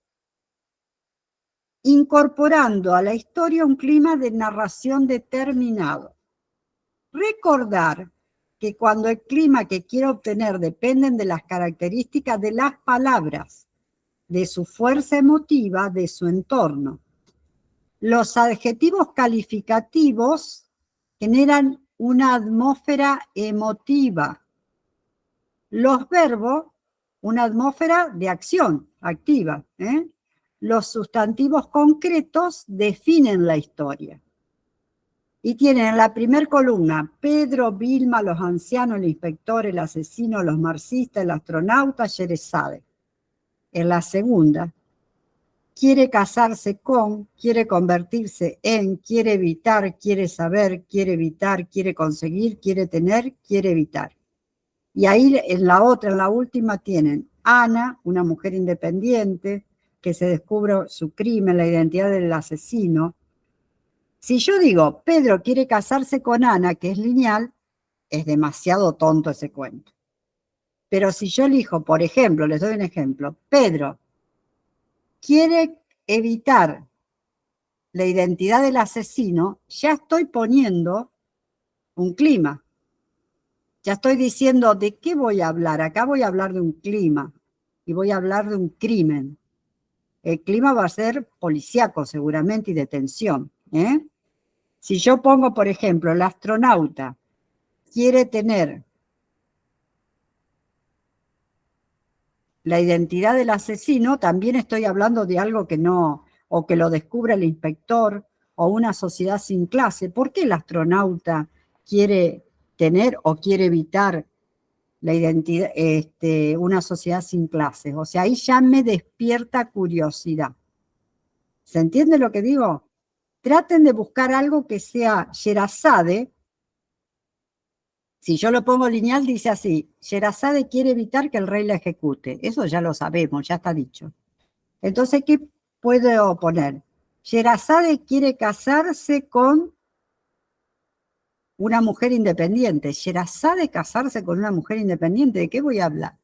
incorporando a la historia un clima de narración determinado. Recordar que cuando el clima que quiero obtener dependen de las características de las palabras, de su fuerza emotiva, de su entorno. Los adjetivos calificativos generan una atmósfera emotiva. Los verbos, una atmósfera de acción activa. Los sustantivos concretos definen la historia. Y tienen en la primera columna Pedro, Vilma, los ancianos, el inspector, el asesino, los marxistas, el astronauta, Sherezade. En la segunda, quiere casarse con, quiere convertirse en, quiere evitar, quiere saber, quiere evitar, quiere conseguir, quiere tener, quiere evitar. Y ahí en la otra, en la última, tienen Ana, una mujer independiente, que se descubre su crimen, la identidad del asesino. Si yo digo, Pedro quiere casarse con Ana, que es lineal, es demasiado tonto ese cuento. Pero si yo elijo, por ejemplo, les doy un ejemplo, Pedro quiere evitar la identidad del asesino, ya estoy poniendo un clima. Ya estoy diciendo, ¿de qué voy a hablar? Acá voy a hablar de un clima y voy a hablar de un crimen. El clima va a ser policíaco seguramente y de tensión. Si yo pongo, por ejemplo, el astronauta quiere tener la identidad del asesino, también estoy hablando de algo que no, o que lo descubra el inspector, o una sociedad sin clase. ¿Por qué el astronauta quiere tener o quiere evitar la identidad, una sociedad sin clases? O sea, ahí ya me despierta curiosidad. ¿Se entiende lo que digo? Traten de buscar algo que sea Sherazade. Si yo lo pongo lineal, dice así: Sherazade quiere evitar que el rey la ejecute. Eso ya lo sabemos, ya está dicho. Entonces, ¿qué puedo poner? Sherazade quiere casarse con una mujer independiente. Sherazade casarse con una mujer independiente, ¿de qué voy a hablar?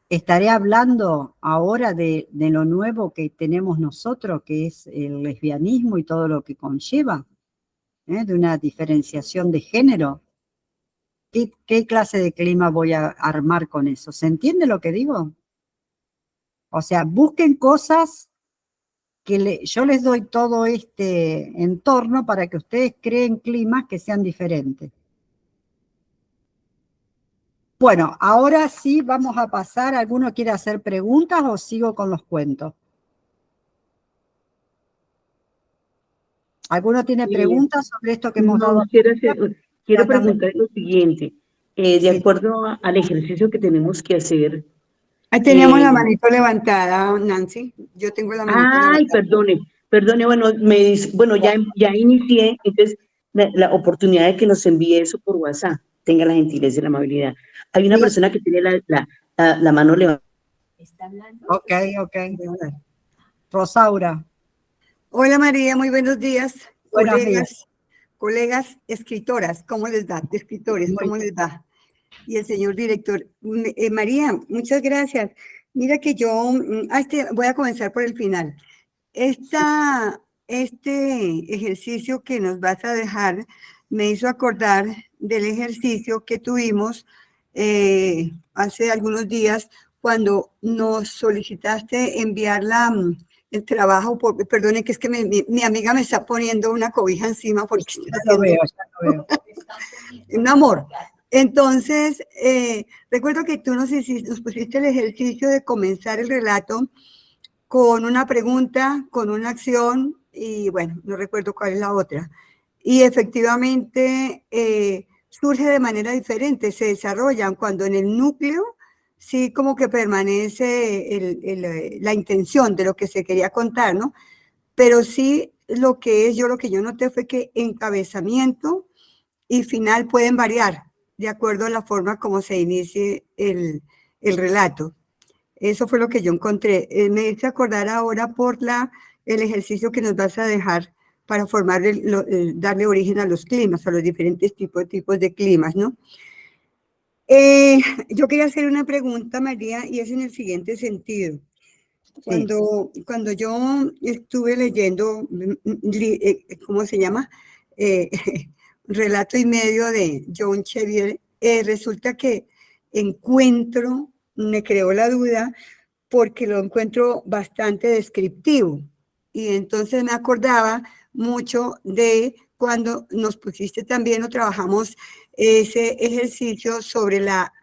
Estaré hablando ahora de lo nuevo que tenemos nosotros, que es el lesbianismo y todo lo que conlleva, de una diferenciación de género. ¿Qué clase de clima voy a armar con eso? ¿Se entiende lo que digo? O sea, busquen cosas que yo les doy todo este entorno para que ustedes creen climas que sean diferentes. Bueno, ahora sí vamos a pasar. ¿Alguno quiere hacer preguntas o sigo con los cuentos? ¿Alguno tiene preguntas sobre esto que hemos dado? Quiero preguntar lo siguiente. De acuerdo al ejercicio que tenemos que hacer. Ahí teníamos la manito levantada, Nancy. Yo tengo la manito levantada. Ay, perdone, bueno, ya inicié, entonces la oportunidad de que nos envíe eso por WhatsApp, tenga la gentileza y la amabilidad. Hay una persona que tiene la mano levantada. ¿Está hablando? Ok. Rosaura. Hola María, muy buenos días. Buenos días. Colegas escritoras, ¿cómo les va? Escritores, ¿cómo les va? Y el señor director. María, muchas gracias. Mira que yo, voy a comenzar por el final. Este ejercicio que nos vas a dejar me hizo acordar del ejercicio que tuvimos hace algunos días cuando nos solicitaste enviar el trabajo, perdone que es que mi amiga me está poniendo una cobija encima porque ya lo veo. un amor. Entonces, recuerdo que tú nos pusiste el ejercicio de comenzar el relato con una pregunta, con una acción, y bueno, no recuerdo cuál es la otra. Y efectivamente surge de manera diferente, se desarrollan cuando en el núcleo sí como que permanece la intención de lo que se quería contar, ¿no? Pero sí lo que yo noté fue que encabezamiento y final pueden variar de acuerdo a la forma como se inicie el relato. Eso fue lo que yo encontré. Me hice acordar ahora por el ejercicio que nos vas a dejar para formar darle origen a los climas, a los diferentes tipos de climas, ¿no? Yo quería hacer una pregunta, María, y es en el siguiente sentido. Cuando yo estuve leyendo, ¿cómo se llama? Relato y medio de John Chevier, resulta que me creó la duda porque lo encuentro bastante descriptivo. Y entonces me acordaba mucho de cuando nos pusiste también o trabajamos ese ejercicio sobre la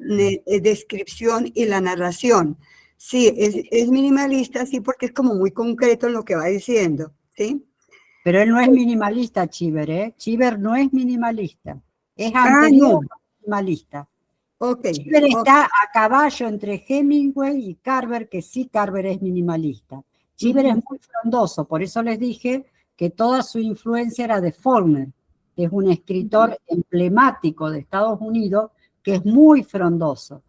descripción y la narración. Sí, es minimalista, sí, porque es como muy concreto en lo que va diciendo, ¿sí? Pero él no es minimalista, Cheever, ¿eh? Cheever no es minimalista. Es No. anterior a minimalista. Ok. Cheever está a caballo entre Hemingway y Carver, que sí, Carver es minimalista. Cheever es muy frondoso, por eso les dije que toda su influencia era de Faulkner, que es un escritor emblemático de Estados Unidos, que es muy frondoso.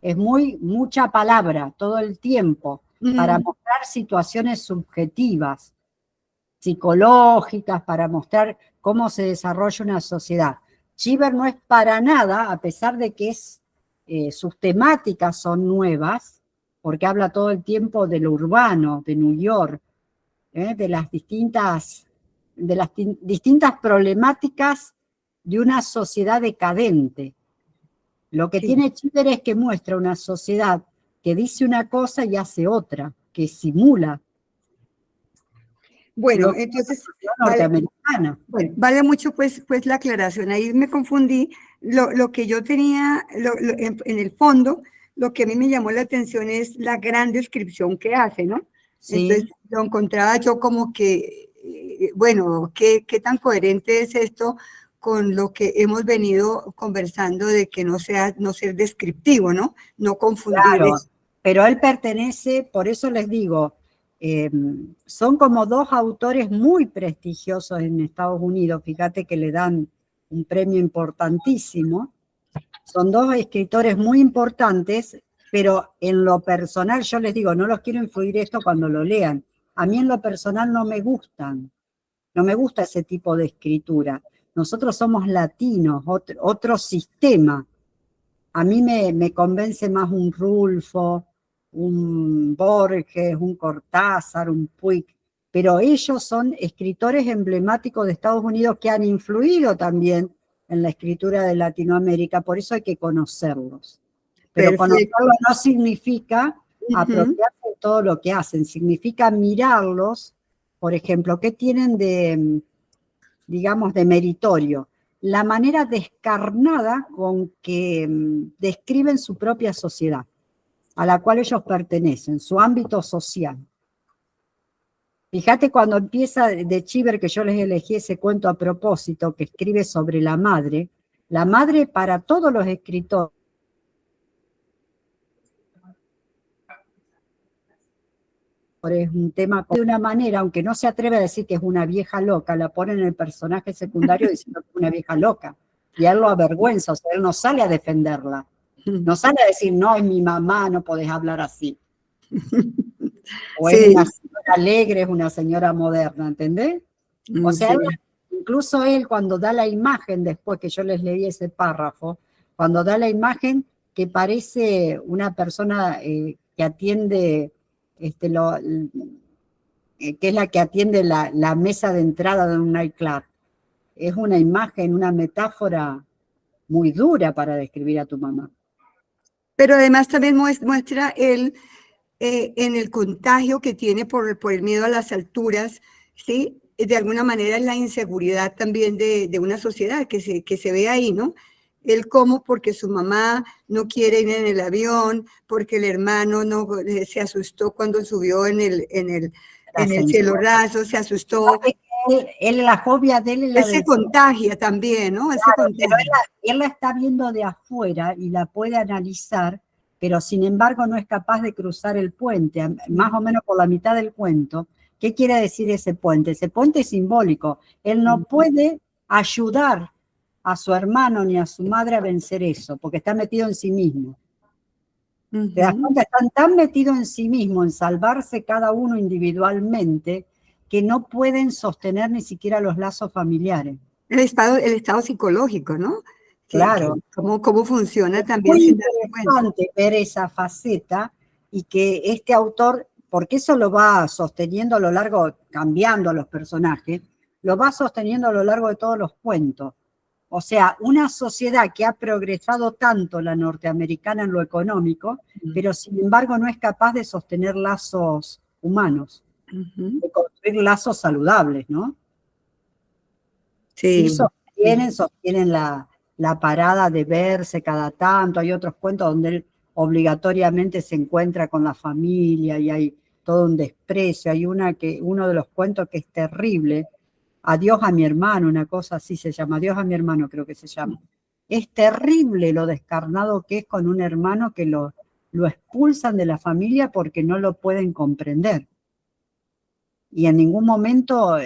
Es mucha palabra todo el tiempo para mostrar situaciones subjetivas, psicológicas, para mostrar cómo se desarrolla una sociedad. Cheever no es para nada, a pesar de que sus temáticas son nuevas, porque habla todo el tiempo de lo urbano, de New York, de las distintas problemáticas de una sociedad decadente. Lo que tiene Cheever es que muestra una sociedad que dice una cosa y hace otra, que simula. Bueno, entonces, norteamericana. Bueno, vale mucho pues la aclaración. Ahí me confundí. Lo que yo tenía en el fondo, lo que a mí me llamó la atención es la gran descripción que hace, ¿no? Sí. Entonces lo encontraba yo como que, bueno, ¿qué tan coherente es esto con lo que hemos venido conversando de que no ser descriptivo, ¿no? No confundir. Claro, pero él pertenece, por eso les digo, son como dos autores muy prestigiosos en Estados Unidos, fíjate que le dan un premio importantísimo, son dos escritores muy importantes, pero en lo personal, yo les digo, no los quiero influir esto cuando lo lean, a mí en lo personal no me gusta ese tipo de escritura, nosotros somos latinos, otro sistema, a mí me convence más un Rulfo, un Borges, un Cortázar, un Puig, pero ellos son escritores emblemáticos de Estados Unidos que han influido también en la escritura de Latinoamérica, por eso hay que conocerlos. Pero conocerlos no significa apropiarse de todo lo que hacen, significa mirarlos, por ejemplo, ¿qué tienen de, digamos, de meritorio? La manera descarnada con que describen su propia sociedad, a la cual ellos pertenecen, su ámbito social. Fíjate cuando empieza de Cheever, que yo les elegí ese cuento a propósito, que escribe sobre la madre para todos los escritores, es un tema de una manera, aunque no se atreve a decir que es una vieja loca, la pone en el personaje secundario diciendo que es una vieja loca, y a él lo avergüenza, o sea, él no sale a defenderla, no sale a decir, no, es mi mamá, no podés hablar así. O es una señora alegre, es una señora moderna, ¿entendés? O sea, incluso él cuando da la imagen, después que yo les leí ese párrafo, cuando da la imagen que parece una persona que atiende, que es la que atiende la mesa de entrada de un nightclub, es una imagen, una metáfora muy dura para describir a tu mamá. Pero además también muestra él en el contagio que tiene por el miedo a las alturas, ¿sí? De alguna manera es la inseguridad también de una sociedad que se ve ahí, ¿no? Él como porque su mamá no quiere ir en el avión, porque el hermano no se asustó cuando subió en el cielo raso, se asustó. La fobia de él es él se contagia también, ¿no? Claro, pero él la está viendo de afuera y la puede analizar, pero sin embargo no es capaz de cruzar el puente, más o menos por la mitad del cuento. ¿Qué quiere decir ese puente? Ese puente es simbólico. Él no puede ayudar a su hermano ni a su madre a vencer eso, porque está metido en sí mismo. ¿Te das cuenta? Están tan metidos en sí mismo, en salvarse cada uno individualmente, que no pueden sostener ni siquiera los lazos familiares. El estado psicológico, ¿no? Claro. ¿Cómo funciona Es también? muy sin darse cuenta. interesante ver esa faceta y que este autor, porque eso lo va sosteniendo a lo largo, cambiando a los personajes, lo va sosteniendo a lo largo de todos los cuentos. O sea, una sociedad que ha progresado tanto, la norteamericana, en lo económico, pero sin embargo no es capaz de sostener lazos humanos, de construir lazos saludables, ¿no? Sí. Sí, sostienen la parada de verse cada tanto. Hay otros cuentos donde él obligatoriamente se encuentra con la familia y hay todo un desprecio. Hay uno de los cuentos que es terrible, Adiós a mi hermano, una cosa así se llama, Adiós a mi hermano creo que se llama. Es terrible lo descarnado que es con un hermano que lo expulsan de la familia porque no lo pueden comprender. Y en ningún momento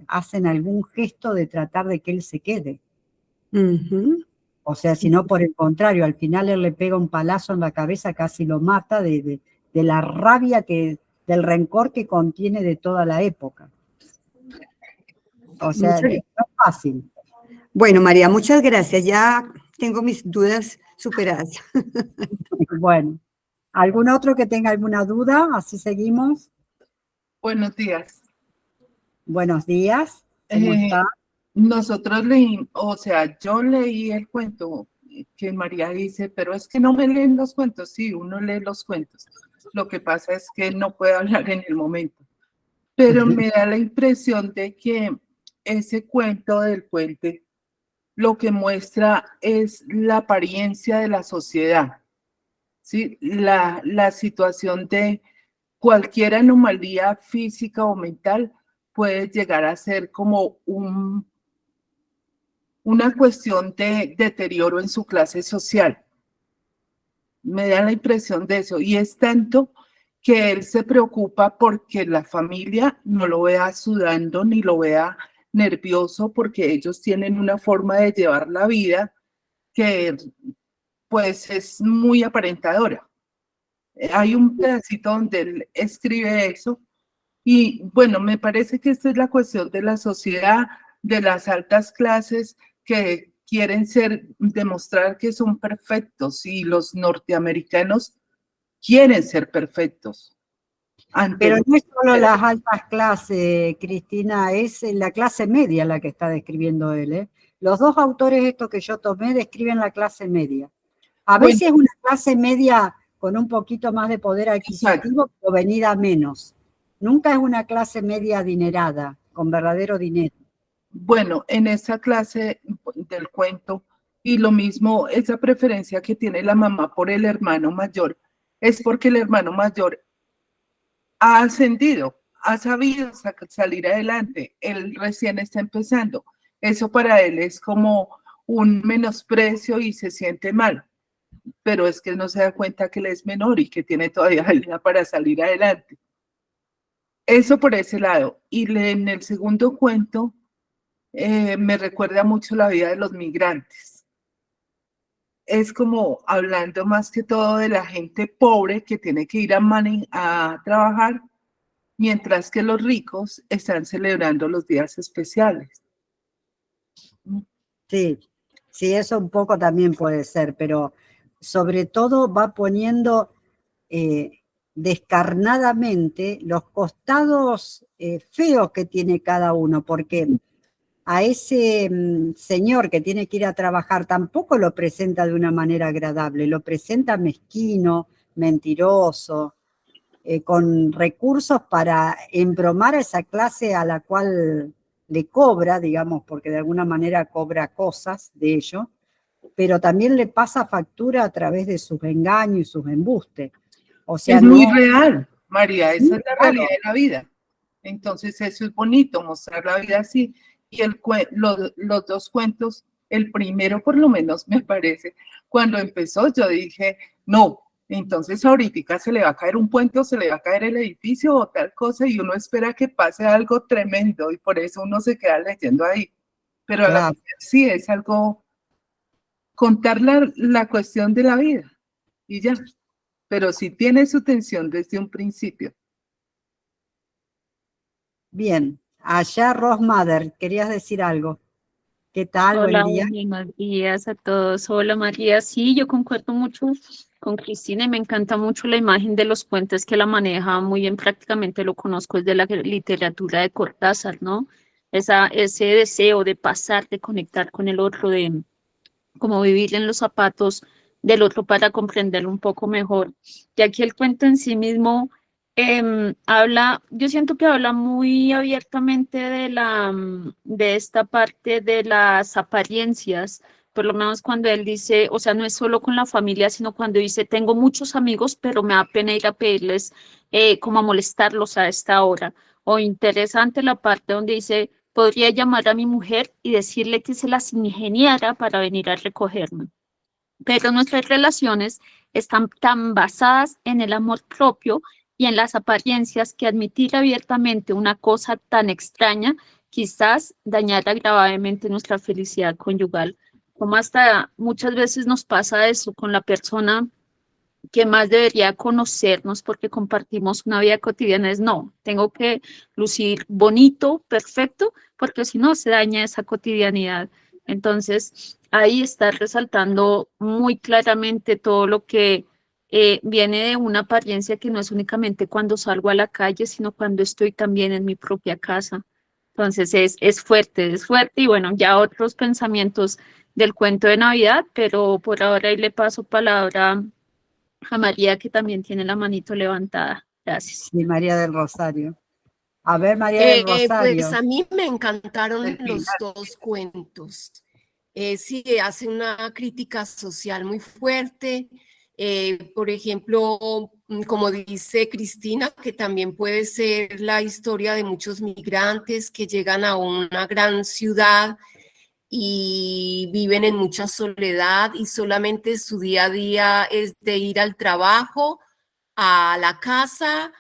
hacen algún gesto de tratar de que él se quede. O sea, sino por el contrario, al final él le pega un palazo en la cabeza, casi lo mata de la rabia, del rencor que contiene de toda la época. O sea, no es fácil. Bueno, María, muchas gracias. Ya tengo mis dudas superadas. Bueno, ¿algún otro que tenga alguna duda? Así seguimos. Buenos días. Buenos días. ¿Cómo está? Nosotros leímos, o sea, yo leí el cuento que María dice, pero es que no me leen los cuentos. Sí, uno lee los cuentos. Lo que pasa es que no puede hablar en el momento. Pero me da la impresión de que ese cuento del puente lo que muestra es la apariencia de la sociedad, ¿sí? La situación de cualquier anomalía física o mental puede llegar a ser como una cuestión de deterioro en su clase social. Me da la impresión de eso. Y es tanto que él se preocupa porque la familia no lo vea sudando ni lo vea nervioso, porque ellos tienen una forma de llevar la vida que pues es muy aparentadora. Hay un pedacito donde él escribe eso y bueno, me parece que esta es la cuestión de la sociedad, de las altas clases que quieren demostrar que son perfectos y los norteamericanos quieren ser perfectos. Pero no es solo las altas clases, Cristina, es la clase media la que está describiendo él, ¿eh? Los dos autores estos que yo tomé describen la clase media. A veces es una clase media con un poquito más de poder adquisitivo, pero venida a menos. Nunca es una clase media adinerada, con verdadero dinero. Bueno, en esa clase del cuento, y lo mismo, esa preferencia que tiene la mamá por el hermano mayor, es porque el hermano mayor ha ascendido, ha sabido salir adelante, él recién está empezando. Eso para él es como un menosprecio y se siente mal, pero es que él no se da cuenta que él es menor y que tiene todavía vida para salir adelante. Eso por ese lado. Y en el segundo cuento me recuerda mucho la vida de los migrantes. Es como hablando más que todo de la gente pobre que tiene que ir a trabajar, mientras que los ricos están celebrando los días especiales. Sí, sí, eso un poco también puede ser, pero sobre todo va poniendo descarnadamente los costados feos que tiene cada uno, porque a ese señor que tiene que ir a trabajar tampoco lo presenta de una manera agradable, lo presenta mezquino, mentiroso, con recursos para embromar a esa clase a la cual le cobra, digamos, porque de alguna manera cobra cosas de ello, pero también le pasa factura a través de sus engaños y sus embustes. O sea, es muy real, María, esa es la realidad de la vida. Entonces eso es bonito, mostrar la vida así. Y los dos cuentos, el primero por lo menos me parece, cuando empezó yo dije, no, Entonces ahorita se le va a caer un puente o se le va a caer el edificio o tal cosa y uno espera que pase algo tremendo y por eso uno se queda leyendo ahí. Pero a la Claro. final sí es algo, contar la cuestión de la vida y ya. Pero sí tiene su tensión desde un principio. Bien, allá Rosmother, querías decir algo. ¿Qué tal? Hola, Buen día. buenos días a todos. Hola María, sí, yo concuerdo mucho con Cristina y me encanta mucho la imagen de los puentes que la maneja muy bien, prácticamente lo conozco desde la literatura de Cortázar, ¿no? Ese deseo de pasar, de conectar con el otro, de como vivir en los zapatos del otro para comprenderlo un poco mejor. Y aquí el cuento en sí mismo habla, yo siento que habla muy abiertamente de esta parte de las apariencias, por lo menos cuando él dice, o sea, no es solo con la familia, sino cuando dice, tengo muchos amigos, pero me da pena ir a pedirles, como a molestarlos a esta hora. O interesante la parte donde dice, podría llamar a mi mujer y decirle que se las ingeniara para venir a recogerme. Pero nuestras relaciones están tan basadas en el amor propio y en las apariencias que admitir abiertamente una cosa tan extraña quizás dañara gravemente nuestra felicidad conyugal. Como hasta muchas veces nos pasa eso con la persona que más debería conocernos porque compartimos una vida cotidiana es no, tengo que lucir bonito, perfecto, porque si no se daña esa cotidianidad. Entonces, ahí está resaltando muy claramente todo lo que viene de una apariencia que no es únicamente cuando salgo a la calle, sino cuando estoy también en mi propia casa. Entonces, es fuerte y bueno, ya otros pensamientos del cuento de Navidad, pero por ahora ahí le paso palabra a María, que también tiene la manito levantada. Gracias. Sí, María del Rosario. A ver, María del Pues Rosario. a mí me encantaron El los final. dos cuentos. Sí, hace una crítica social muy fuerte. Por ejemplo, como dice Cristina, que también puede ser la historia de muchos migrantes que llegan a una gran ciudad y viven en mucha soledad y solamente su día a día es de ir al trabajo, a la casa,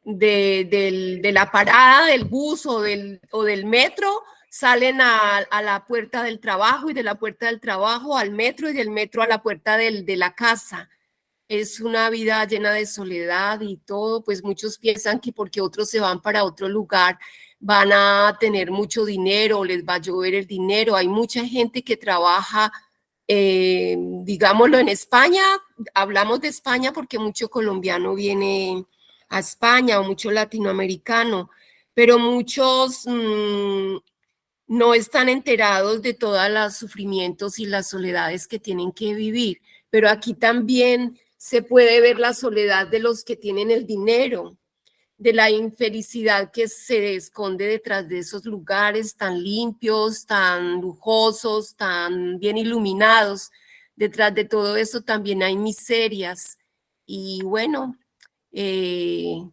de la parada del bus o del metro, salen a la puerta del trabajo y de la puerta del trabajo al metro y del metro a la puerta de la casa. Es una vida llena de soledad y todo, pues muchos piensan que porque otros se van para otro lugar van a tener mucho dinero, les va a llover el dinero. Hay mucha gente que trabaja, digámoslo, en España. Hablamos de España porque mucho colombiano viene a España o mucho latinoamericano, pero muchos no están enterados de todos los sufrimientos y las soledades que tienen que vivir. Pero aquí también se puede ver la soledad de los que tienen el dinero, de la infelicidad que se esconde detrás de esos lugares tan limpios, tan lujosos, tan bien iluminados. Detrás de todo eso también hay miserias. Y bueno, me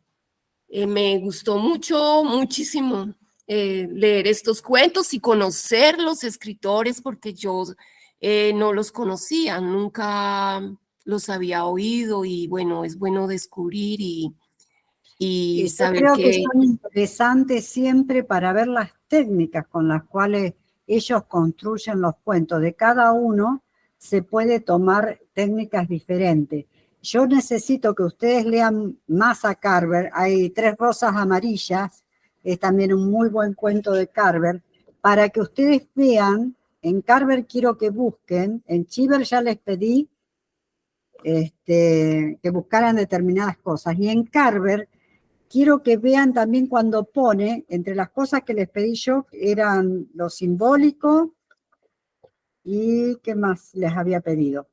gustó muchísimo leer estos cuentos y conocer los escritores porque yo no los conocía, nunca los había oído y bueno, es bueno descubrir y Yo saber creo que que son interesantes siempre para ver las técnicas con las cuales ellos construyen los cuentos. De cada uno se puede tomar técnicas diferentes. Yo necesito que ustedes lean más a Carver. Hay 3 rosas amarillas, es también un muy buen cuento de Carver, para que ustedes vean. En Carver quiero que busquen, en Cheever ya les pedí que buscaran determinadas cosas, y en Carver quiero que vean también cuando pone, entre las cosas que les pedí yo, eran lo simbólico y ¿qué más les había pedido?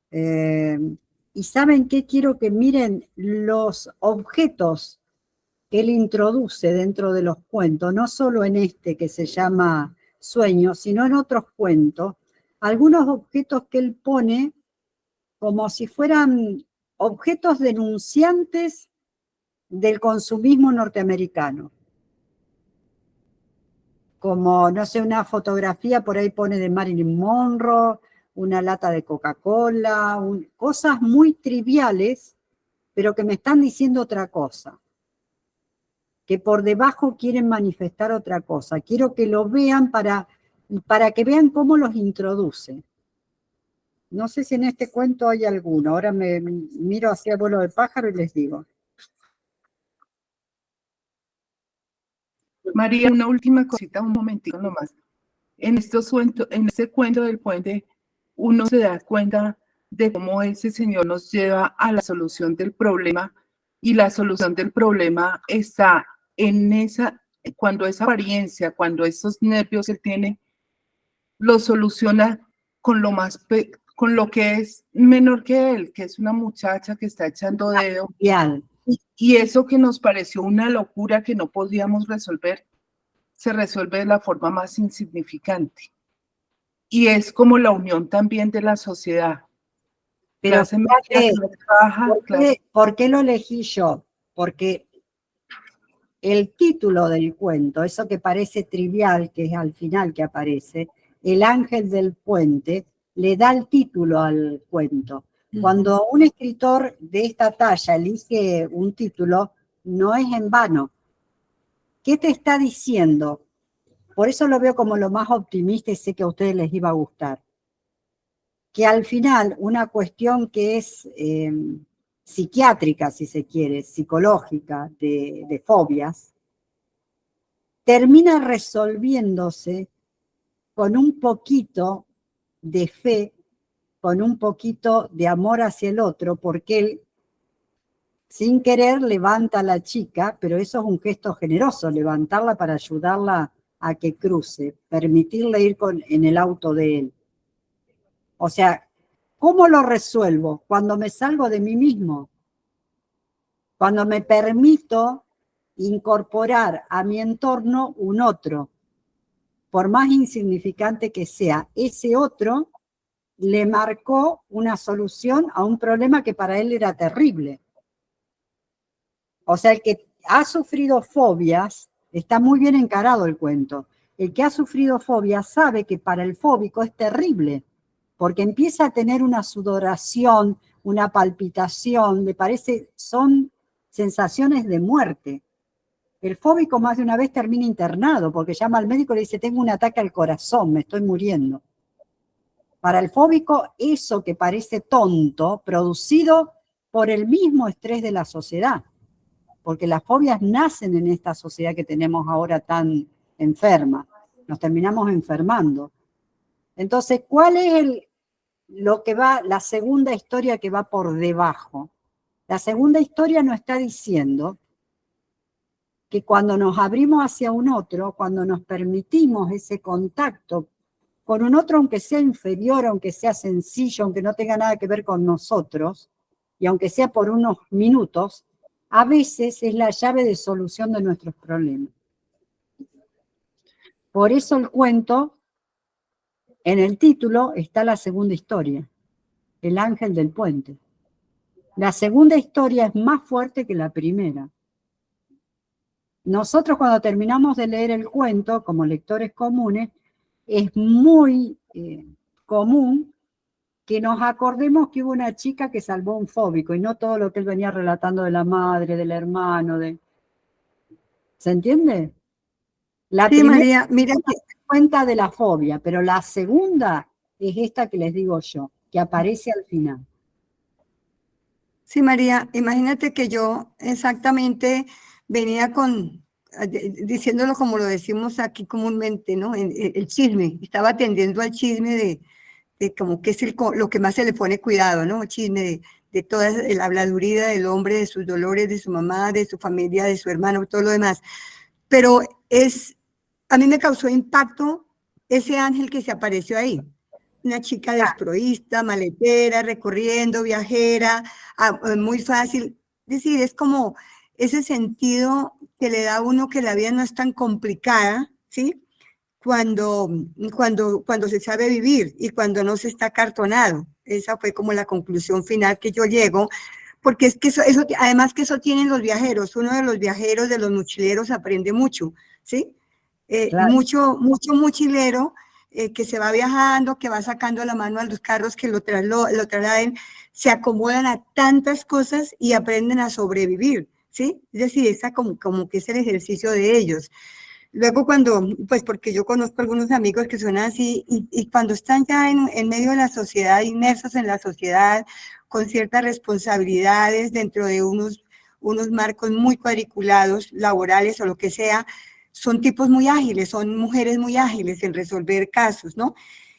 Y ¿saben qué? Quiero que miren los objetos que él introduce dentro de los cuentos, no solo en este que se llama Sueños, sino en otros cuentos, algunos objetos que él pone como si fueran objetos denunciantes del consumismo norteamericano. Como, no sé, una fotografía por ahí pone de Marilyn Monroe, una lata de Coca-Cola, cosas muy triviales, pero que me están diciendo otra cosa, que por debajo quieren manifestar otra cosa. Quiero que lo vean para que vean cómo los introduce. No sé si en este cuento hay alguno. Ahora me miro hacia el vuelo del pájaro y les digo. María, una última cosita, un momentito nomás. En este cuento del puente, uno se da cuenta de cómo ese Señor nos lleva a la solución del problema, y la solución del problema está en cuando esa apariencia, cuando esos nervios que tiene, lo soluciona con con lo que es menor que él, que es una muchacha que está echando dedo. Y eso que nos pareció una locura que no podíamos resolver, se resuelve de la forma más insignificante. Y es como la unión también de la sociedad. Pero fíjate, ¿por qué lo elegí yo? Porque el título del cuento, eso que parece trivial, que es al final que aparece, el ángel del puente, le da el título al cuento. Cuando un escritor de esta talla elige un título, no es en vano. ¿Qué te está diciendo? Por eso lo veo como lo más optimista y sé que a ustedes les iba a gustar. Que al final una cuestión que es psiquiátrica, si se quiere, psicológica, de fobias, termina resolviéndose con un poquito de fe, con un poquito de amor hacia el otro, porque él, sin querer, levanta a la chica, pero eso es un gesto generoso, levantarla para ayudarla a que cruce, permitirle ir en el auto de él. O sea, ¿cómo lo resuelvo? Cuando me salgo de mí mismo, cuando me permito incorporar a mi entorno un otro, por más insignificante que sea. Ese otro le marcó una solución a un problema que para él era terrible. O sea, el que ha sufrido fobias, está muy bien encarado el cuento. El que ha sufrido fobias sabe que para el fóbico es terrible, porque empieza a tener una sudoración, una palpitación, le parece, son sensaciones de muerte. El fóbico más de una vez termina internado, porque llama al médico y le dice, tengo un ataque al corazón, me estoy muriendo. Para el fóbico, eso que parece tonto, producido por el mismo estrés de la sociedad, porque las fobias nacen en esta sociedad que tenemos ahora tan enferma, nos terminamos enfermando. Entonces, ¿cuál es la segunda historia que va por debajo? La segunda historia nos está diciendo que cuando nos abrimos hacia un otro, cuando nos permitimos ese contacto con un otro, aunque sea inferior, aunque sea sencillo, aunque no tenga nada que ver con nosotros, y aunque sea por unos minutos, a veces es la llave de solución de nuestros problemas. Por eso el cuento, en el título, está la segunda historia, el ángel del puente. La segunda historia es más fuerte que la primera. Nosotros cuando terminamos de leer el cuento, como lectores comunes, es muy común que nos acordemos que hubo una chica que salvó a un fóbico, y no todo lo que él venía relatando de la madre, del hermano, ¿se entiende? La Sí, primera María, mira que cuenta de la fobia, pero la segunda es esta que les digo yo, que aparece al final. Sí, María, imagínate que yo exactamente venía diciéndolo como lo decimos aquí comúnmente, ¿no? El chisme, estaba atendiendo al chisme de como que es lo que más se le pone cuidado, ¿no? Chisme de toda la habladuría del hombre, de sus dolores, de su mamá, de su familia, de su hermano, todo lo demás. Pero a mí me causó impacto ese ángel que se apareció ahí. Una chica desproísta, maletera, recorriendo, viajera, muy fácil. Es decir, es como ese sentido que le da a uno que la vida no es tan complicada, ¿sí? Cuando se sabe vivir y cuando no se está acartonado. Esa fue como la conclusión final que yo llego, porque es que eso además que eso tienen los viajeros. Uno de los viajeros, de los mochileros, aprende mucho, ¿sí? Claro. Mucho mochilero que se va viajando, que va sacando la mano a los carros que lo trasladen, se acomodan a tantas cosas y aprenden a sobrevivir, ¿sí? Es decir, esa como que es el ejercicio de ellos. Luego pues porque yo conozco algunos amigos que son así, y cuando están ya en medio de la sociedad, inmersos en la sociedad, con ciertas responsabilidades dentro de unos marcos muy cuadriculados, laborales o lo que sea, son tipos muy ágiles, son mujeres muy ágiles en resolver casos, ¿no?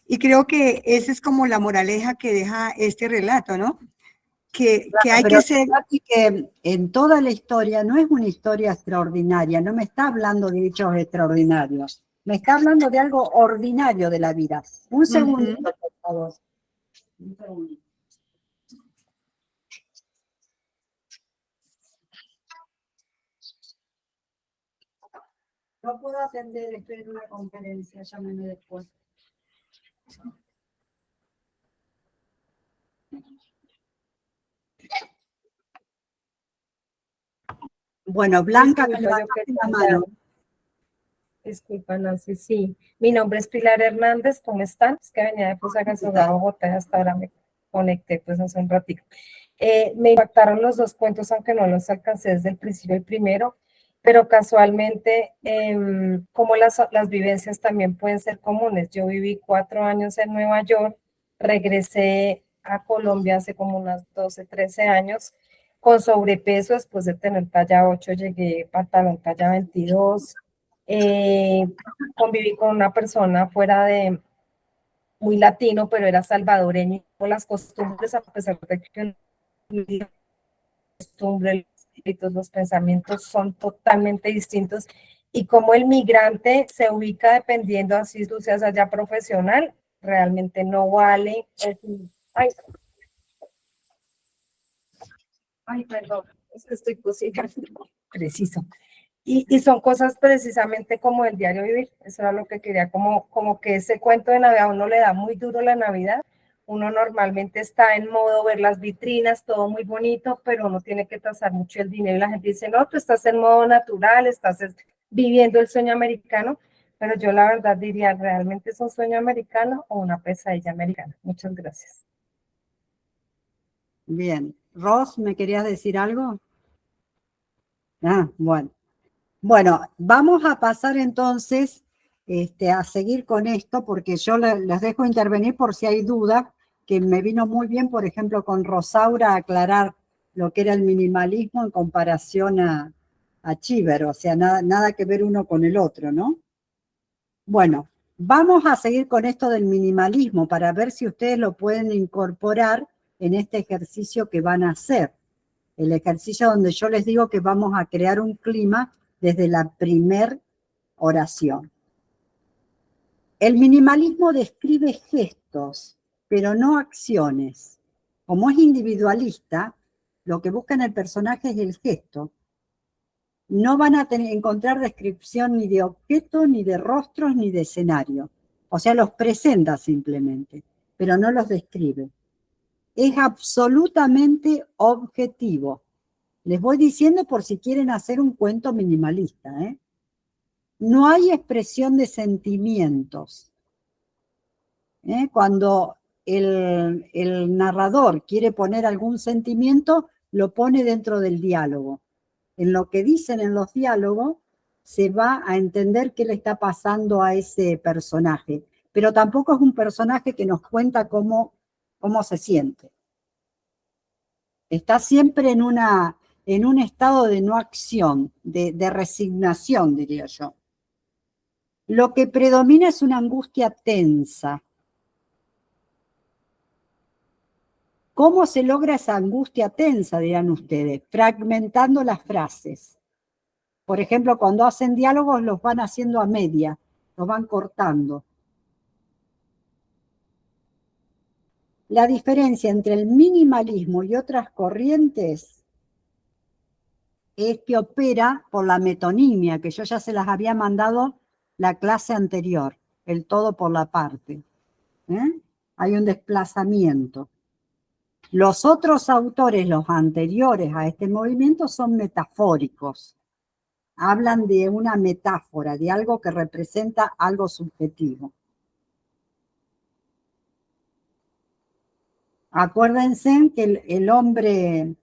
Y creo que esa es como la moraleja que deja este relato, ¿no? Que hay Pero que ser... fíjate que en toda la historia no es una historia extraordinaria, no me está hablando de hechos extraordinarios, me está hablando de algo ordinario de la vida. Un segundito, por favor. Un segundito. No puedo atender, estoy en una conferencia, llámeme después. Bueno, Blanca, me levantaste la mano. Disculpa, Nancy, sí. Mi nombre es Pilar Hernández, ¿cómo están? Es que venía de Fusagasugá, Bogotá, y hasta ahora me conecté pues hace un ratito. Me impactaron los dos cuentos, aunque no los alcancé desde el principio el primero, pero casualmente, como las vivencias también pueden ser comunes. Yo viví 4 años en Nueva York, regresé a Colombia hace como unos 12, 13 años, con sobrepeso. Después de tener talla 8, llegué pantalón talla 22. Conviví con una persona fuera de muy latino, pero era salvadoreño, y las costumbres, a pesar de que las costumbres, los pensamientos son totalmente distintos, y como el migrante se ubica dependiendo, así tú seas allá profesional, realmente no vale. Ay, perdón, es que estoy cocinando, preciso. Y son cosas precisamente como el diario vivir. Eso era lo que quería, como que ese cuento de Navidad, uno le da muy duro la Navidad. Uno normalmente está en modo ver las vitrinas, todo muy bonito, pero uno tiene que tasar mucho el dinero, y la gente dice, no, tú estás en modo natural, estás viviendo el sueño americano. Pero yo la verdad diría, ¿realmente es un sueño americano o una pesadilla americana? Muchas gracias. Bien. Ros, ¿me querías decir algo? Ah, bueno. Bueno, vamos a pasar entonces a seguir con esto, porque yo les dejo intervenir por si hay dudas, que me vino muy bien, por ejemplo, con Rosaura aclarar lo que era el minimalismo en comparación a Cheever, o sea, nada que ver uno con el otro, ¿no? Bueno, vamos a seguir con esto del minimalismo para ver si ustedes lo pueden incorporar en este ejercicio que van a hacer. El ejercicio donde yo les digo que vamos a crear un clima desde la primer oración. El minimalismo describe gestos, pero no acciones. Como es individualista, lo que busca en el personaje es el gesto. No van a encontrar descripción ni de objetos, ni de rostros, ni de escenario. O sea, los presenta simplemente, pero no los describe. Es absolutamente objetivo. Les voy diciendo por si quieren hacer un cuento minimalista, ¿eh? No hay expresión de sentimientos. Cuando el narrador quiere poner algún sentimiento, lo pone dentro del diálogo. En lo que dicen en los diálogos, se va a entender qué le está pasando a ese personaje. Pero tampoco es un personaje que nos cuenta cómo se siente. Está siempre en un estado de no acción, de resignación, diría yo. Lo que predomina es una angustia tensa. ¿Cómo se logra esa angustia tensa, dirán ustedes? Fragmentando las frases. Por ejemplo, cuando hacen diálogos los van haciendo a media, los van cortando. La diferencia entre el minimalismo y otras corrientes es que opera por la metonimia, que yo ya se las había mandado la clase anterior, el todo por la parte. Hay un desplazamiento. Los otros autores, los anteriores a este movimiento, son metafóricos. Hablan de una metáfora, de algo que representa algo subjetivo. Acuérdense que el hombre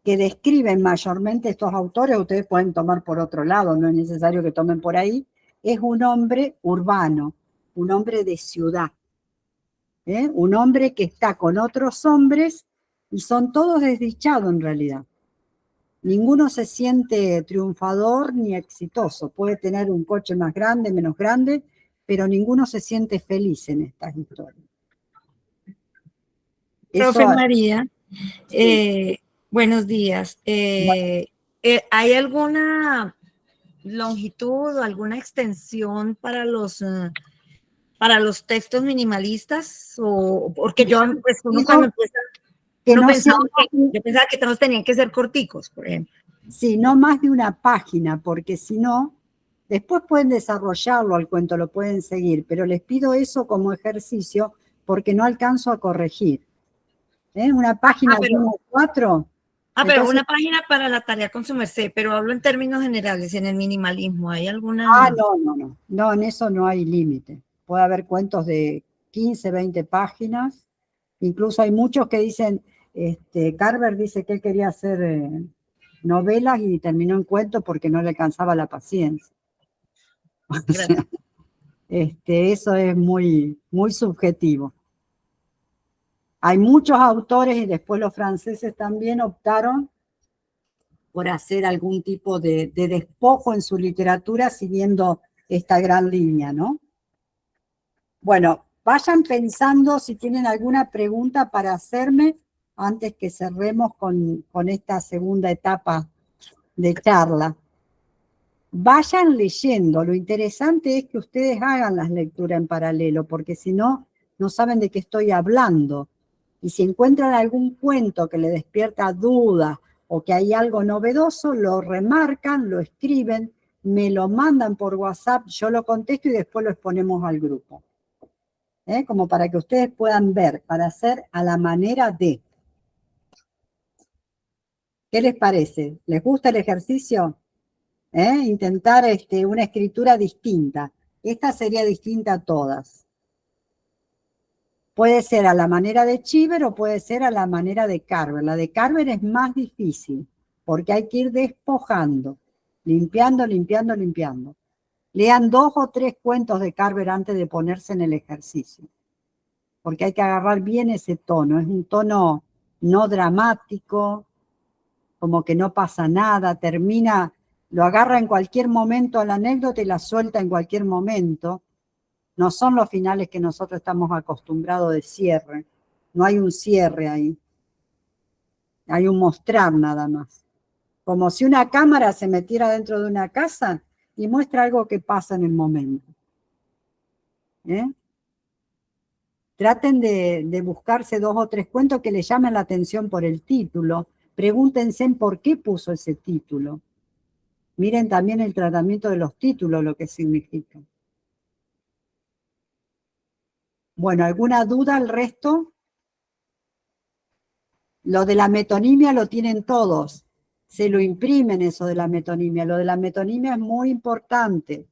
que describen mayormente estos autores, ustedes pueden tomar por otro lado, no es necesario que tomen por ahí, es un hombre urbano, un hombre de ciudad, un hombre que está con otros hombres y son todos desdichados en realidad. Ninguno se siente triunfador ni exitoso, puede tener un coche más grande, menos grande, pero ninguno se siente feliz en estas historias. Profe Eso, María, buenos días. ¿Hay alguna longitud o alguna extensión para los textos minimalistas? O porque yo, pues uno cuando empieza, que uno no pensaba sea- yo pensaba que todos tenían que ser corticos, por ejemplo. Sí, no más de una página, porque si no, después pueden desarrollarlo al cuento, lo pueden seguir, pero les pido eso como ejercicio porque no alcanzo a corregir. Una página de 1 a 4. Pero Entonces, una página para la tarea con su merced, pero hablo en términos generales, en el minimalismo, ¿hay alguna? no, en eso no hay límite. Puede haber cuentos de 15, 20 páginas, incluso hay muchos que dicen, Carver dice que él quería hacer novelas y terminó en cuentos porque no le alcanzaba la paciencia. O sea, eso es muy, muy subjetivo. Hay muchos autores y después los franceses también optaron por hacer algún tipo de despojo en su literatura siguiendo esta gran línea, ¿no? Bueno, vayan pensando si tienen alguna pregunta para hacerme antes que cerremos con esta segunda etapa de charla. Vayan leyendo, lo interesante es que ustedes hagan las lecturas en paralelo, porque si no, no saben de qué estoy hablando. Y si encuentran algún cuento que les despierta dudas o que hay algo novedoso, lo remarcan, lo escriben, me lo mandan por WhatsApp, yo lo contesto y después lo exponemos al grupo. Como para que ustedes puedan ver, para hacer a la manera de. ¿Qué les parece? ¿Les gusta el ejercicio? Intentar una escritura distinta. Esta sería distinta a todas. Puede ser a la manera de Cheever o puede ser a la manera de Carver. La de Carver es más difícil porque hay que ir despojando, limpiando, limpiando, limpiando. Lean 2 o 3 cuentos de Carver antes de ponerse en el ejercicio, porque hay que agarrar bien ese tono. Es un tono no dramático, como que no pasa nada, termina, lo agarra en cualquier momento a la anécdota y la suelta en cualquier momento. No son los finales que nosotros estamos acostumbrados de cierre. No hay un cierre ahí. Hay un mostrar nada más. Como si una cámara se metiera dentro de una casa y muestra algo que pasa en el momento. Traten de buscarse 2 o 3 cuentos que les llamen la atención por el título. Pregúntense por qué puso ese título. Miren también el tratamiento de los títulos, lo que significa. Bueno, ¿alguna duda al resto? Lo de la metonimia lo tienen todos. Se lo imprimen eso de la metonimia. Lo de la metonimia es muy importante,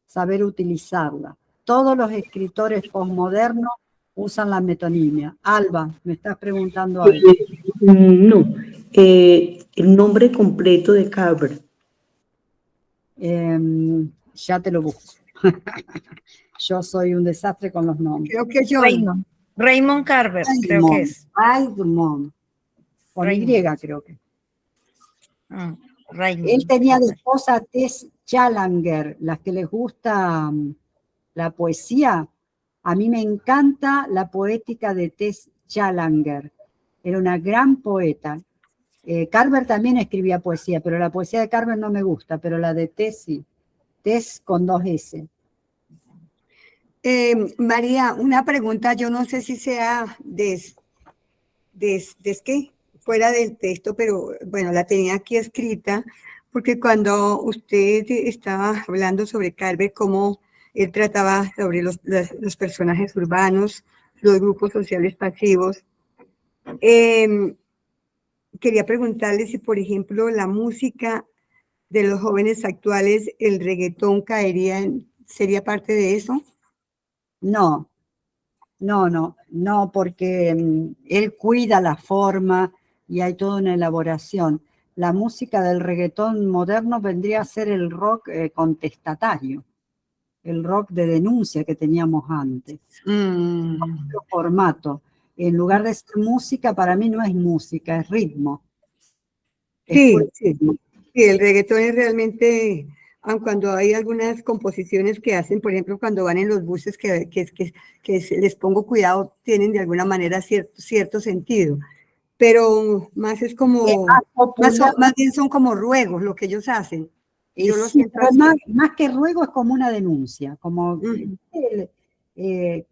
saber utilizarla. Todos los escritores posmodernos usan la metonimia. Alba, me estás preguntando algo. No, el nombre completo de Carver. Ya te lo busco. Yo soy un desastre con los nombres. Creo que yo. Raymond Carver, creo que es. Raymond. Con Y, creo que. Raymond. Él tenía de esposa Tess Challenger, las que les gusta la poesía. A mí me encanta la poética de Tess Challenger. Era una gran poeta. Carver también escribía poesía, pero la poesía de Carver no me gusta, pero la de Tess sí. Tess con 2 S. María, una pregunta, yo no sé si sea ¿qué? Fuera del texto, pero bueno, la tenía aquí escrita, porque cuando usted estaba hablando sobre Carver, cómo él trataba sobre los personajes urbanos, los grupos sociales pasivos, quería preguntarle si, por ejemplo, la música de los jóvenes actuales, el reggaetón sería parte de eso. No, No, porque él cuida la forma y hay toda una elaboración. La música del reggaetón moderno vendría a ser el rock contestatario, el rock de denuncia que teníamos antes. Otro formato. En lugar de ser música, para mí no es música, es ritmo. Es Sí, puro sí, ritmo. sí, el reggaetón es realmente, aun cuando hay algunas composiciones que hacen, por ejemplo, cuando van en los buses, les pongo cuidado, tienen de alguna manera cierto sentido, pero más es Es como, más popular. más bien son como ruegos lo que ellos hacen. Yo lo Sí, siento pero así. más que ruego es como una denuncia, como Ujú.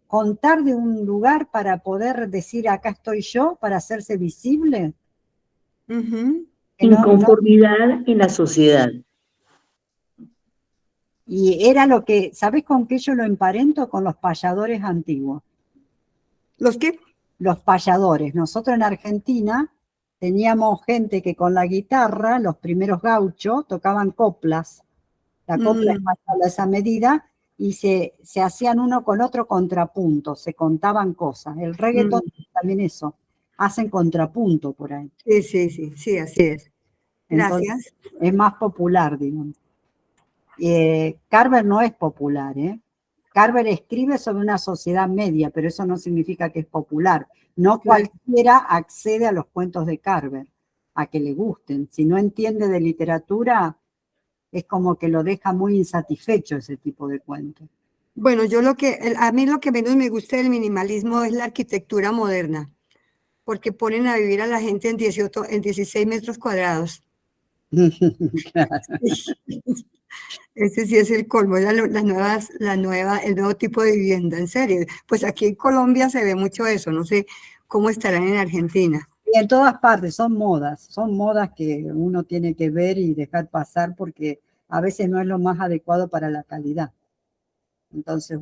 contar de un lugar para poder decir acá estoy yo, para hacerse visible. Ujú. Que no, Inconformidad en la sociedad. y era lo que, ¿sabés con qué yo lo emparento? Con los payadores antiguos. ¿Los qué? Los payadores. Nosotros en Argentina teníamos gente que con la guitarra, los primeros gauchos, tocaban coplas. La copla española a esa medida, y se hacían uno con otro contrapunto, se contaban cosas. El reggaetón también eso, hacen contrapunto por ahí. Sí, así es. Entonces, Gracias. es más popular, digamos. Carver no es popular, ¿eh? Carver escribe sobre una sociedad media, pero eso no significa que es popular. No cualquiera accede a los cuentos de Carver, a que le gusten. Si no entiende de literatura, es como que lo deja muy insatisfecho ese tipo de cuentos. Bueno, a mí lo que menos me gusta del minimalismo es la arquitectura moderna, porque ponen a vivir a la gente en 16 metros cuadrados. Claro. Ese sí es el colmo, el nuevo tipo de vivienda, en serio. Pues aquí en Colombia se ve mucho eso, no sé cómo estarán en Argentina. Y en todas partes son modas que uno tiene que ver y dejar pasar porque a veces no es lo más adecuado para la calidad. Entonces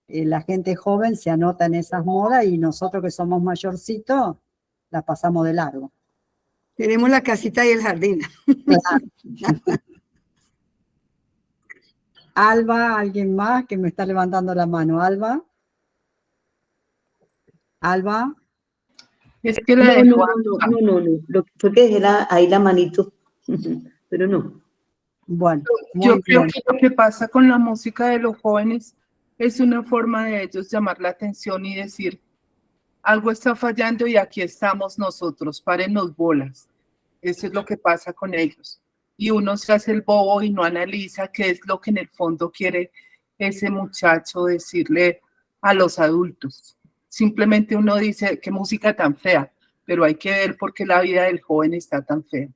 la gente joven se anota en esas modas y nosotros que somos mayorcitos, la pasamos de largo. Tenemos la casita y el jardín. Claro. Alba, alguien más que me está levantando la mano. Alba. Alba. Es que la No, dejo. no. Lo que fue que dejé ahí la manito, pero no. Bueno, Yo muy creo bien. que lo que pasa con la música de los jóvenes es una forma de ellos llamar la atención y decir, algo está fallando y aquí estamos nosotros, párennos bolas. Eso es lo que pasa con ellos. Y uno se hace el bobo y no analiza qué es lo que en el fondo quiere ese muchacho decirle a los adultos. Simplemente uno dice, qué música tan fea, pero hay que ver por qué la vida del joven está tan fea.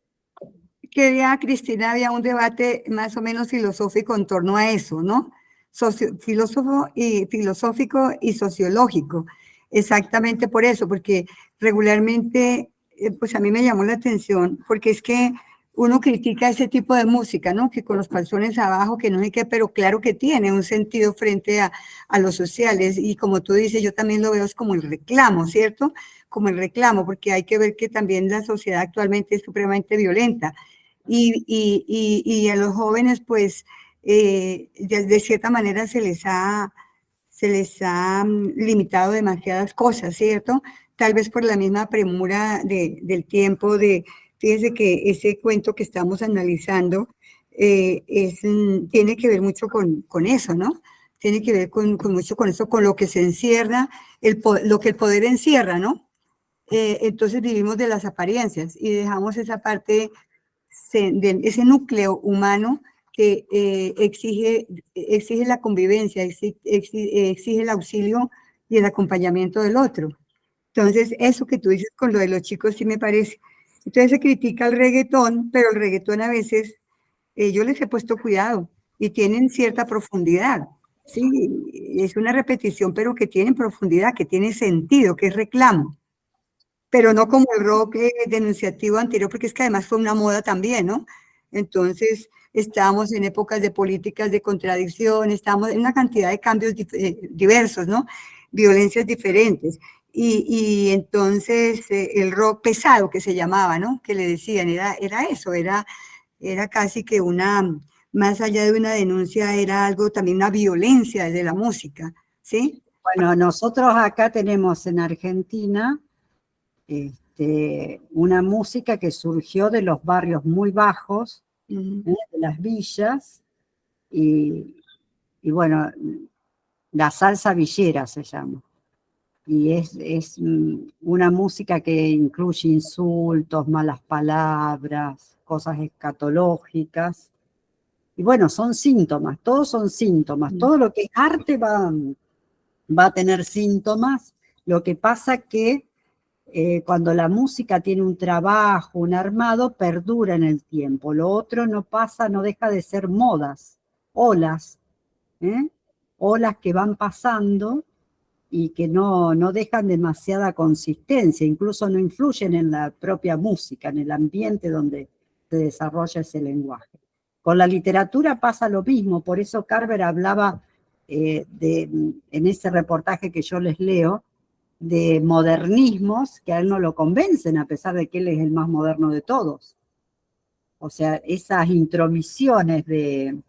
Que ya, Cristina, había un debate más o menos filosófico en torno a eso, ¿no? Filosófico y sociológico. Exactamente por eso, porque regularmente, pues a mí me llamó la atención, porque es que uno critica ese tipo de música, ¿no? Que con los calzones abajo, que no sé qué, pero claro que tiene un sentido frente a los sociales. Y como tú dices, yo también lo veo es como el reclamo, ¿cierto? Como el reclamo, porque hay que ver que también la sociedad actualmente es supremamente violenta. Y a los jóvenes, pues, de cierta manera se les ha limitado demasiadas cosas, ¿cierto? Tal vez por la misma premura del tiempo, fíjese que ese cuento que estamos analizando tiene que ver mucho con eso, ¿no? Tiene que ver mucho con eso, con lo que se encierra, lo que el poder encierra, ¿no? Entonces vivimos de las apariencias y dejamos esa parte de ese núcleo humano que exige la convivencia, exige el auxilio y el acompañamiento del otro. Entonces, eso que tú dices con lo de los chicos sí me parece. Entonces se critica el reggaetón, pero el reggaetón a veces, yo les he puesto cuidado y tienen cierta profundidad. Sí, es una repetición, pero que tiene profundidad, que tiene sentido, que es reclamo, pero no como el rock denunciativo anterior, porque es que además fue una moda también, ¿no? Entonces, estábamos en épocas de políticas de contradicción, estábamos en una cantidad de cambios diversos, ¿no? Violencias diferentes. Y entonces el rock pesado que se llamaba, ¿no? Que le decían, era eso, era casi que más allá de una denuncia, era algo también una violencia de la música, ¿sí? Bueno, nosotros acá tenemos en Argentina una música que surgió de los barrios muy bajos, de las villas, y bueno, la salsa villera se llama. Y es una música que incluye insultos, malas palabras, cosas escatológicas. Y bueno, son síntomas, todos son síntomas. Todo lo que es arte va a tener síntomas. Lo que pasa que cuando la música tiene un trabajo, un armado, perdura en el tiempo. Lo otro no pasa, no deja de ser modas, olas, olas que van pasando y que no dejan demasiada consistencia, incluso no influyen en la propia música, en el ambiente donde se desarrolla ese lenguaje. Con la literatura pasa lo mismo, por eso Carver hablaba en ese reportaje que yo les leo, de modernismos que a él no lo convencen, a pesar de que él es el más moderno de todos. O sea, esas intromisiones de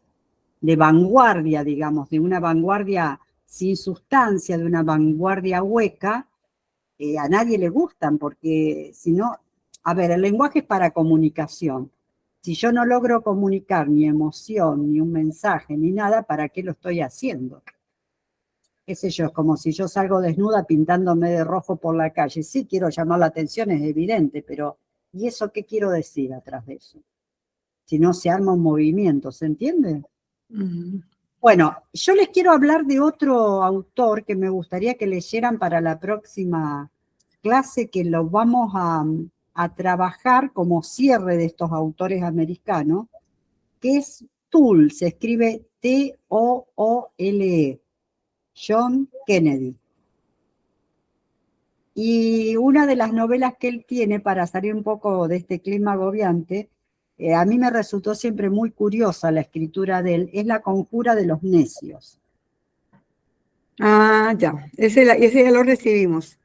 vanguardia, digamos, de una vanguardia sin sustancia, de una vanguardia hueca, a nadie le gustan, porque si no, a ver, el lenguaje es para comunicación. Si yo no logro comunicar ni emoción, ni un mensaje, ni nada, ¿para qué lo estoy haciendo? Qué sé yo, es como si yo salgo desnuda pintándome de rojo por la calle. Sí, quiero llamar la atención, es evidente, pero ¿y eso qué quiero decir atrás de eso? Si no se arma un movimiento, ¿se entiende? Bueno, yo les quiero hablar de otro autor que me gustaría que leyeran para la próxima clase, que lo vamos a trabajar como cierre de estos autores americanos, que es Toole, se escribe T-O-O-L-E, John Kennedy. Y una de las novelas que él tiene, para salir un poco de este clima agobiante, a mí me resultó siempre muy curiosa la escritura de él, es La conjura de los necios. Ah, ya, ese ya lo recibimos.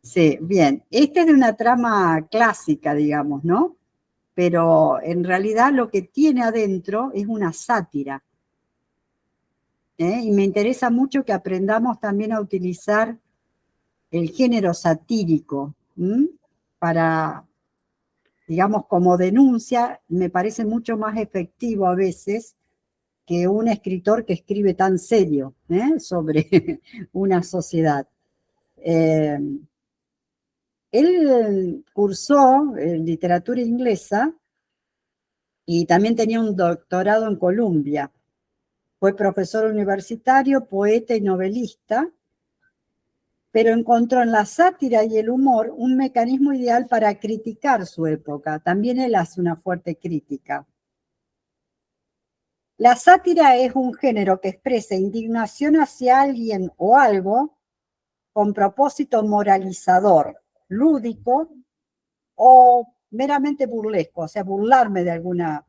Sí, bien. Este es de una trama clásica, digamos, ¿no? Pero en realidad lo que tiene adentro es una sátira. Y me interesa mucho que aprendamos también a utilizar el género satírico para, digamos, como denuncia. Me parece mucho más efectivo a veces que un escritor que escribe tan serio sobre una sociedad. Él cursó literatura inglesa y también tenía un doctorado en Columbia. Fue profesor universitario, poeta y novelista, pero encontró en la sátira y el humor un mecanismo ideal para criticar su época. También él hace una fuerte crítica. La sátira es un género que expresa indignación hacia alguien o algo con propósito moralizador, lúdico o meramente burlesco, o sea, burlarme de alguna.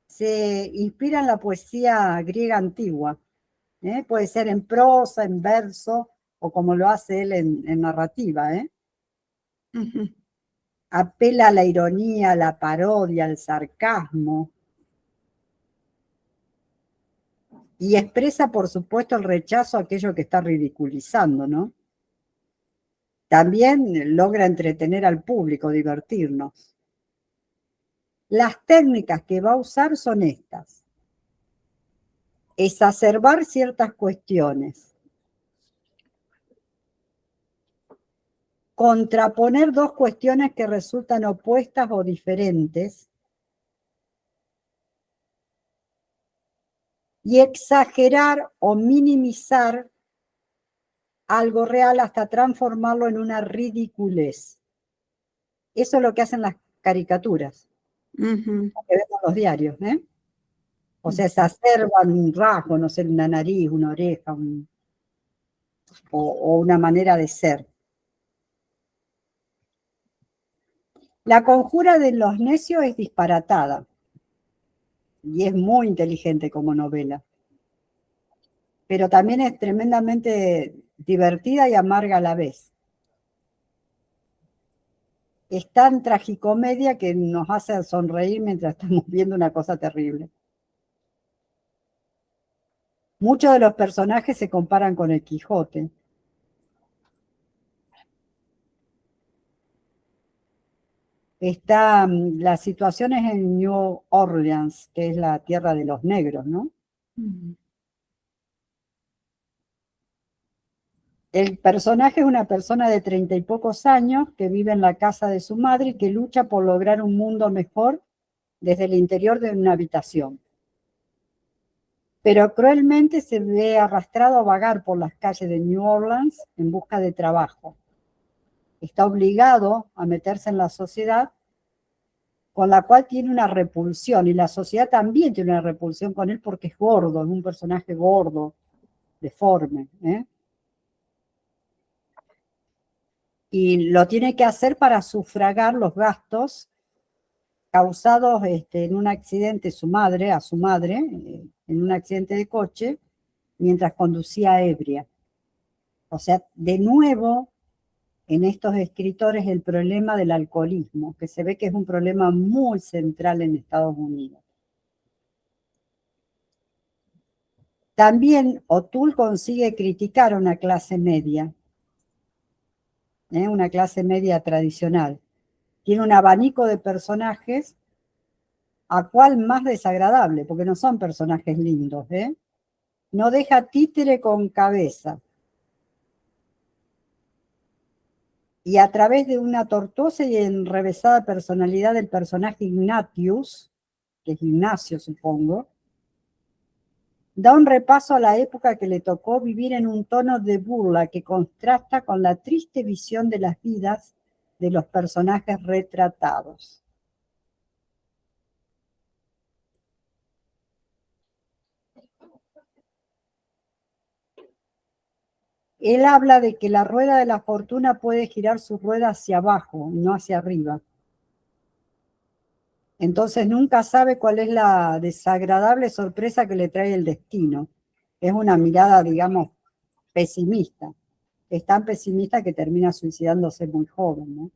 Se inspira en la poesía griega antigua. Puede ser en prosa, en verso, o como lo hace él en narrativa. Apela a la ironía, a la parodia, al sarcasmo. Y expresa, por supuesto, el rechazo a aquello que está ridiculizando, ¿no? También logra entretener al público, divertirnos. Las técnicas que va a usar son estas. Exacerbar ciertas cuestiones. Contraponer dos cuestiones que resultan opuestas o diferentes. Y exagerar o minimizar algo real hasta transformarlo en una ridiculez. Eso es lo que hacen las caricaturas, que vemos en los diarios, O sea, exacerban un rasgo, no sé, una nariz, una oreja, o una manera de ser. La conjura de los necios es disparatada y es muy inteligente como novela, pero también es tremendamente divertida y amarga a la vez. Es tan tragicomedia que nos hace sonreír mientras estamos viendo una cosa terrible. Muchos de los personajes se comparan con el Quijote. Las situaciones en New Orleans, que es la tierra de los negros, ¿no? El personaje es una persona de 30 y pocos años que vive en la casa de su madre y que lucha por lograr un mundo mejor desde el interior de una habitación. Pero cruelmente se ve arrastrado a vagar por las calles de New Orleans en busca de trabajo. Está obligado a meterse en la sociedad, con la cual tiene una repulsión, y la sociedad también tiene una repulsión con él porque es gordo, es un personaje gordo, deforme, ¿eh? Y lo tiene que hacer para sufragar los gastos causados en un accidente a su madre, en un accidente de coche, mientras conducía ebria. O sea, de nuevo, en estos escritores el problema del alcoholismo, que se ve que es un problema muy central en Estados Unidos. También O'Toole consigue criticar a una clase media, una clase media tradicional. Tiene un abanico de personajes, a cual más desagradable, porque no son personajes lindos, ¿eh? No deja títere con cabeza. Y a través de una tortuosa y enrevesada personalidad del personaje Ignatius, que es Ignacio, supongo, da un repaso a la época que le tocó vivir en un tono de burla que contrasta con la triste visión de las vidas de los personajes retratados. Él habla de que la rueda de la fortuna puede girar su rueda hacia abajo, no hacia arriba. Entonces nunca sabe cuál es la desagradable sorpresa que le trae el destino. Es una mirada, digamos, pesimista. Es tan pesimista que termina suicidándose muy joven, ¿no?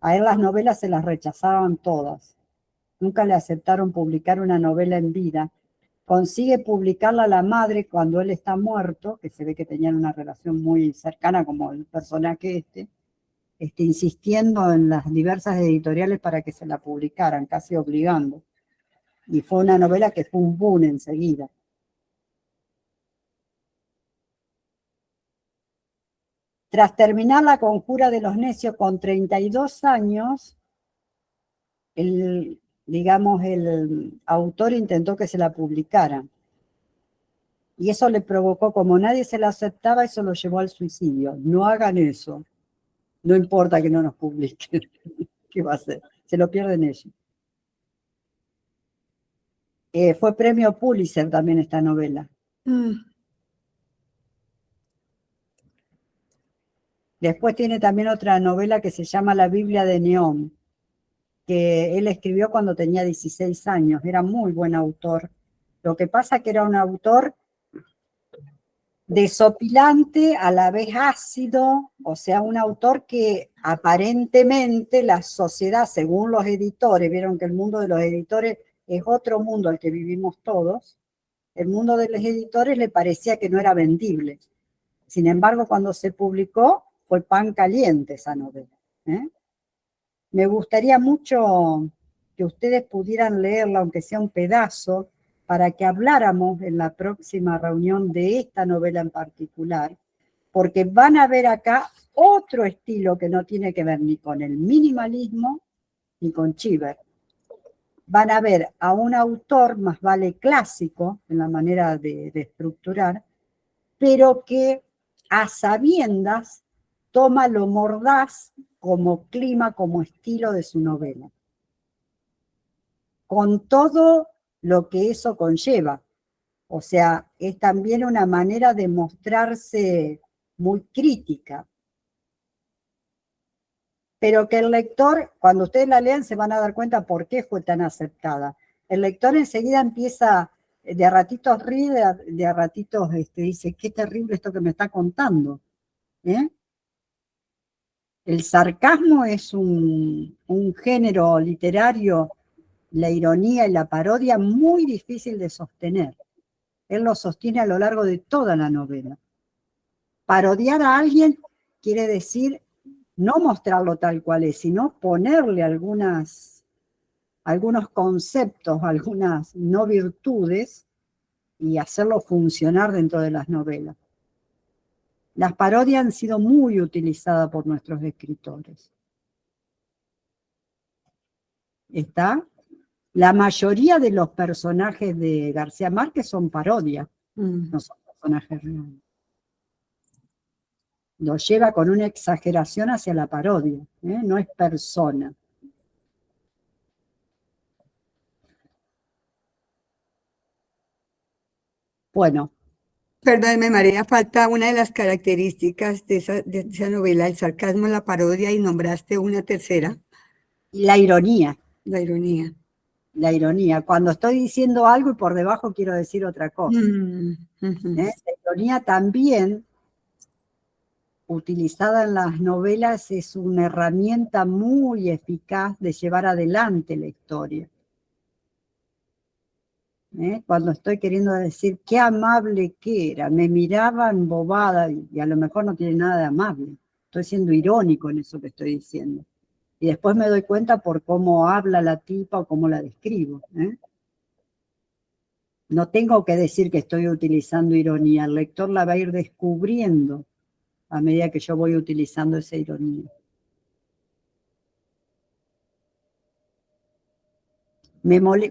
A él las novelas se las rechazaban todas. Nunca le aceptaron publicar una novela en vida. Consigue publicarla a la madre cuando él está muerto, que se ve que tenían una relación muy cercana como el personaje insistiendo en las diversas editoriales para que se la publicaran, casi obligando. Y fue una novela que fue un boom enseguida. Tras terminar La conjura de los necios con 32 años, el autor intentó que se la publicara. Y eso le provocó, como nadie se la aceptaba, eso lo llevó al suicidio. No hagan eso. No importa que no nos publiquen. ¿Qué va a hacer? Se lo pierden ellos. Fue premio Pulitzer también esta novela. Después tiene también otra novela que se llama La Biblia de Neón, que él escribió cuando tenía 16 años. Era muy buen autor. Lo que pasa es que era un autor desopilante, a la vez ácido, o sea, un autor que aparentemente la sociedad, según los editores, vieron que el mundo de los editores es otro mundo al que vivimos todos, el mundo de los editores le parecía que no era vendible. Sin embargo, cuando se publicó, fue pan caliente esa novela, ¿eh? Me gustaría mucho que ustedes pudieran leerla, aunque sea un pedazo, para que habláramos en la próxima reunión de esta novela en particular, porque van a ver acá otro estilo que no tiene que ver ni con el minimalismo ni con Cheever. Van a ver a un autor más vale clásico en la manera de estructurar, pero que a sabiendas toma lo mordaz como clima, como estilo de su novela, con todo lo que eso conlleva. O sea, es también una manera de mostrarse muy crítica. Pero que el lector, cuando ustedes la lean, se van a dar cuenta por qué fue tan aceptada. El lector enseguida empieza, de a ratitos ríe, de a ratitos dice, qué terrible esto que me está contando, ¿eh? El sarcasmo es un género literario, la ironía y la parodia, muy difícil de sostener. Él lo sostiene a lo largo de toda la novela. Parodiar a alguien quiere decir no mostrarlo tal cual es, sino ponerle algunos conceptos, algunas no virtudes y hacerlo funcionar dentro de las novelas. Las parodias han sido muy utilizadas por nuestros escritores. ¿Está? La mayoría de los personajes de García Márquez son parodias, no son personajes reales. Lo lleva con una exageración hacia la parodia, ¿eh? No es persona. Bueno. Perdóneme, María, falta una de las características de esa novela, el sarcasmo, la parodia, y nombraste una tercera. La ironía. La ironía. La ironía. Cuando estoy diciendo algo y por debajo quiero decir otra cosa. La ironía también, utilizada en las novelas, es una herramienta muy eficaz de llevar adelante la historia. Cuando estoy queriendo decir qué amable que era, me miraba embobada y a lo mejor no tiene nada de amable. Estoy siendo irónico en eso que estoy diciendo. Y después me doy cuenta por cómo habla la tipa o cómo la describo. No tengo que decir que estoy utilizando ironía, el lector la va a ir descubriendo a medida que yo voy utilizando esa ironía.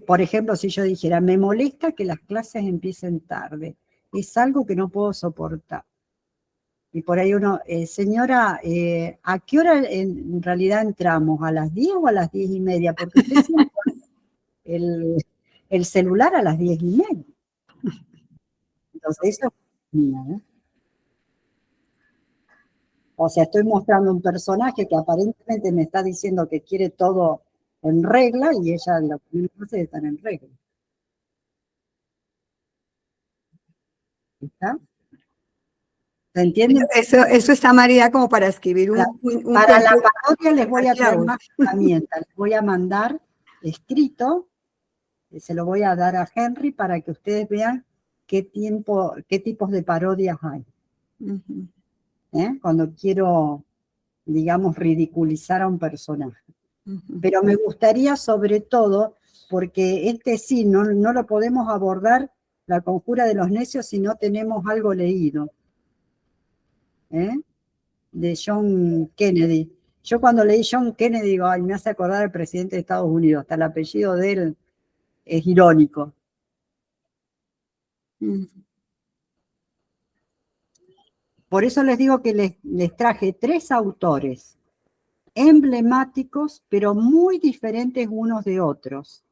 Por ejemplo, si yo dijera, me molesta que las clases empiecen tarde, es algo que no puedo soportar. Y por ahí uno, señora, ¿a qué hora en realidad entramos? ¿A las 10 o a las 10:30? Porque usted siempre el celular a las 10:30. Entonces eso es mía, ¿eh? O sea, estoy mostrando un personaje que aparentemente me está diciendo que quiere todo en regla y ella lo que hace es estar en regla. ¿Está? ¿Se entiende? Eso está, María, como para escribir un para la cuento. parodia les voy a traer más herramientas. Les voy a mandar escrito, se lo voy a dar a Henry para que ustedes vean qué tipos de parodias hay. Cuando quiero, digamos, ridiculizar a un personaje. Pero me gustaría sobre todo, porque sí, no lo podemos abordar, la conjura de los necios, si no tenemos algo leído. De John Kennedy. Yo cuando leí John Kennedy digo, ay, me hace acordar al presidente de Estados Unidos, hasta el apellido de él es irónico. Por eso les digo que les traje 3 autores emblemáticos, pero muy diferentes unos de otros.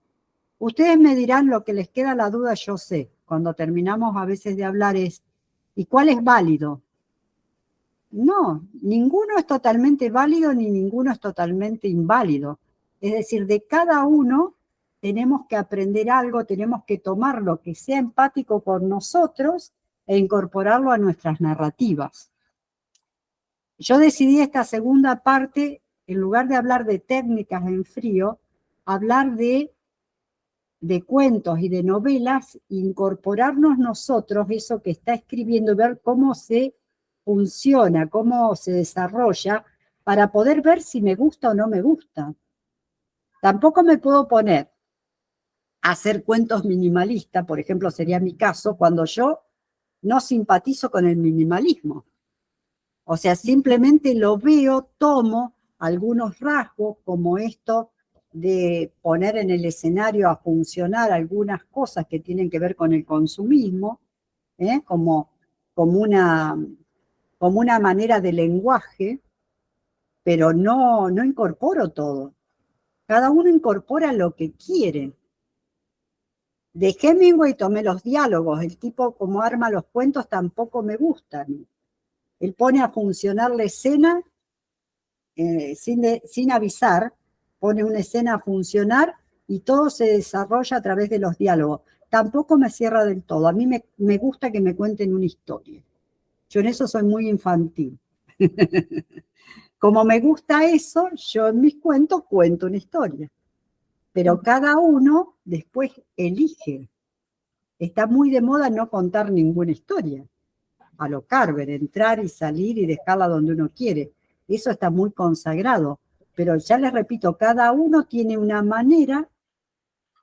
Ustedes me dirán, lo que les queda la duda, yo sé, cuando terminamos a veces de hablar es, ¿y cuál es válido? No, ninguno es totalmente válido ni ninguno es totalmente inválido. Es decir, de cada uno tenemos que aprender algo, tenemos que tomar lo que sea empático con nosotros e incorporarlo a nuestras narrativas. Yo decidí esta segunda parte, en lugar de hablar de técnicas en frío, hablar de cuentos y de novelas, incorporarnos nosotros eso que está escribiendo, ver cómo se funciona, cómo se desarrolla, para poder ver si me gusta o no me gusta. Tampoco me puedo poner a hacer cuentos minimalistas, por ejemplo, sería mi caso, cuando yo no simpatizo con el minimalismo. O sea, simplemente lo veo, tomo algunos rasgos, como esto de poner en el escenario a funcionar algunas cosas que tienen que ver con el consumismo, como una manera de lenguaje, pero no incorporo todo. Cada uno incorpora lo que quiere. De Hemingway tomé los diálogos, el tipo como arma los cuentos tampoco me gustan. Él pone a funcionar la escena sin avisar, pone una escena a funcionar y todo se desarrolla a través de los diálogos. Tampoco me cierra del todo. A mí me gusta que me cuenten una historia. Yo en eso soy muy infantil. Como me gusta eso, yo en mis cuentos cuento una historia. Pero cada uno después elige Está muy de moda no contar ninguna historia. A lo Carver, entrar y salir y dejarla donde uno quiere. Eso está muy consagrado. Pero ya les repito, cada uno tiene una manera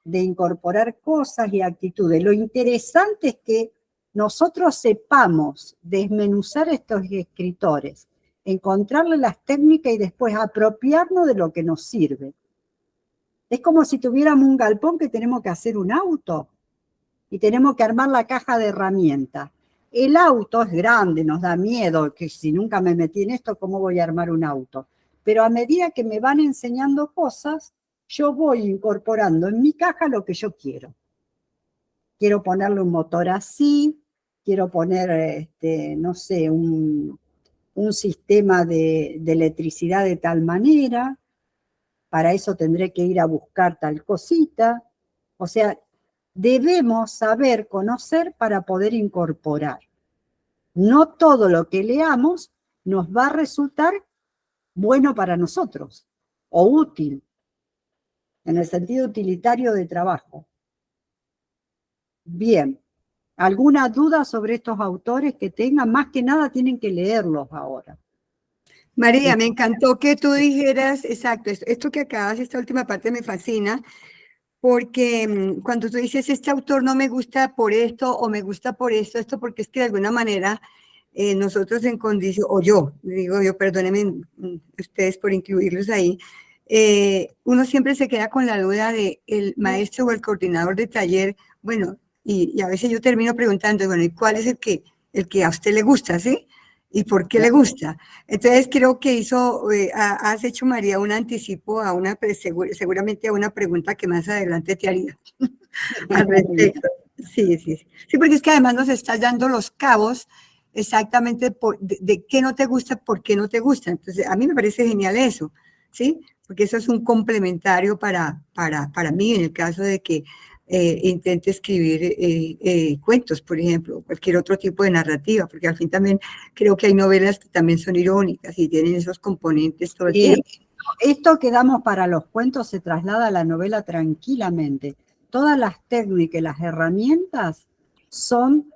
de incorporar cosas y actitudes. Lo interesante es que nosotros sepamos desmenuzar a estos escritores, encontrarle las técnicas y después apropiarnos de lo que nos sirve. Es como si tuviéramos un galpón que tenemos que hacer un auto y tenemos que armar la caja de herramientas. El auto es grande, nos da miedo, que si nunca me metí en esto, ¿cómo voy a armar un auto? Pero a medida que me van enseñando cosas, yo voy incorporando en mi caja lo que yo quiero. Quiero ponerle un motor así, quiero poner, no sé, un sistema de electricidad de tal manera, para eso tendré que ir a buscar tal cosita. O sea, debemos saber conocer para poder incorporar. No todo lo que leamos nos va a resultar bueno para nosotros o útil, en el sentido utilitario de trabajo. Bien, ¿alguna duda sobre estos autores que tengan? Más que nada tienen que leerlos ahora. María, me encantó que tú dijeras, exacto, esto que acabas, esta última parte me fascina, porque cuando tú dices, este autor no me gusta por esto o me gusta por esto porque es que de alguna manera nosotros en condición, o yo, digo yo, perdónenme ustedes por incluirlos ahí, uno siempre se queda con la duda de el maestro o el coordinador de taller, bueno, y a veces yo termino preguntando, bueno, ¿y cuál es el que a usted le gusta, sí? ¿Y por qué le gusta? Entonces creo que has hecho, María, un anticipo a seguramente a una pregunta que más adelante te haría al respecto. Sí, porque es que además nos estás dando los cabos exactamente de qué no te gusta, por qué no te gusta. Entonces, a mí me parece genial eso, ¿sí? Porque eso es un complementario para mí en el caso de que intente escribir cuentos, por ejemplo, cualquier otro tipo de narrativa, porque al fin también creo que hay novelas que también son irónicas y tienen esos componentes todo el tiempo. Esto que damos para los cuentos se traslada a la novela tranquilamente. Todas las técnicas y las herramientas son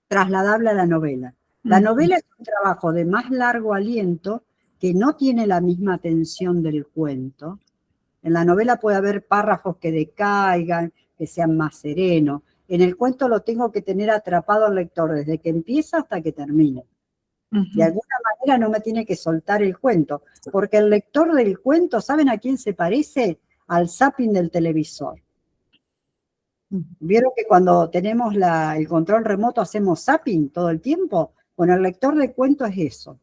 trasladables a la novela. La novela es un trabajo de más largo aliento que no tiene la misma tensión del cuento. En la novela puede haber párrafos que decaigan, que sean más serenos. En el cuento lo tengo que tener atrapado al lector desde que empieza hasta que termine. De alguna manera no me tiene que soltar el cuento, porque el lector del cuento, ¿saben a quién se parece? Al zapping del televisor. ¿Vieron que cuando tenemos el control remoto hacemos zapping todo el tiempo? Bueno, el lector de cuento es eso.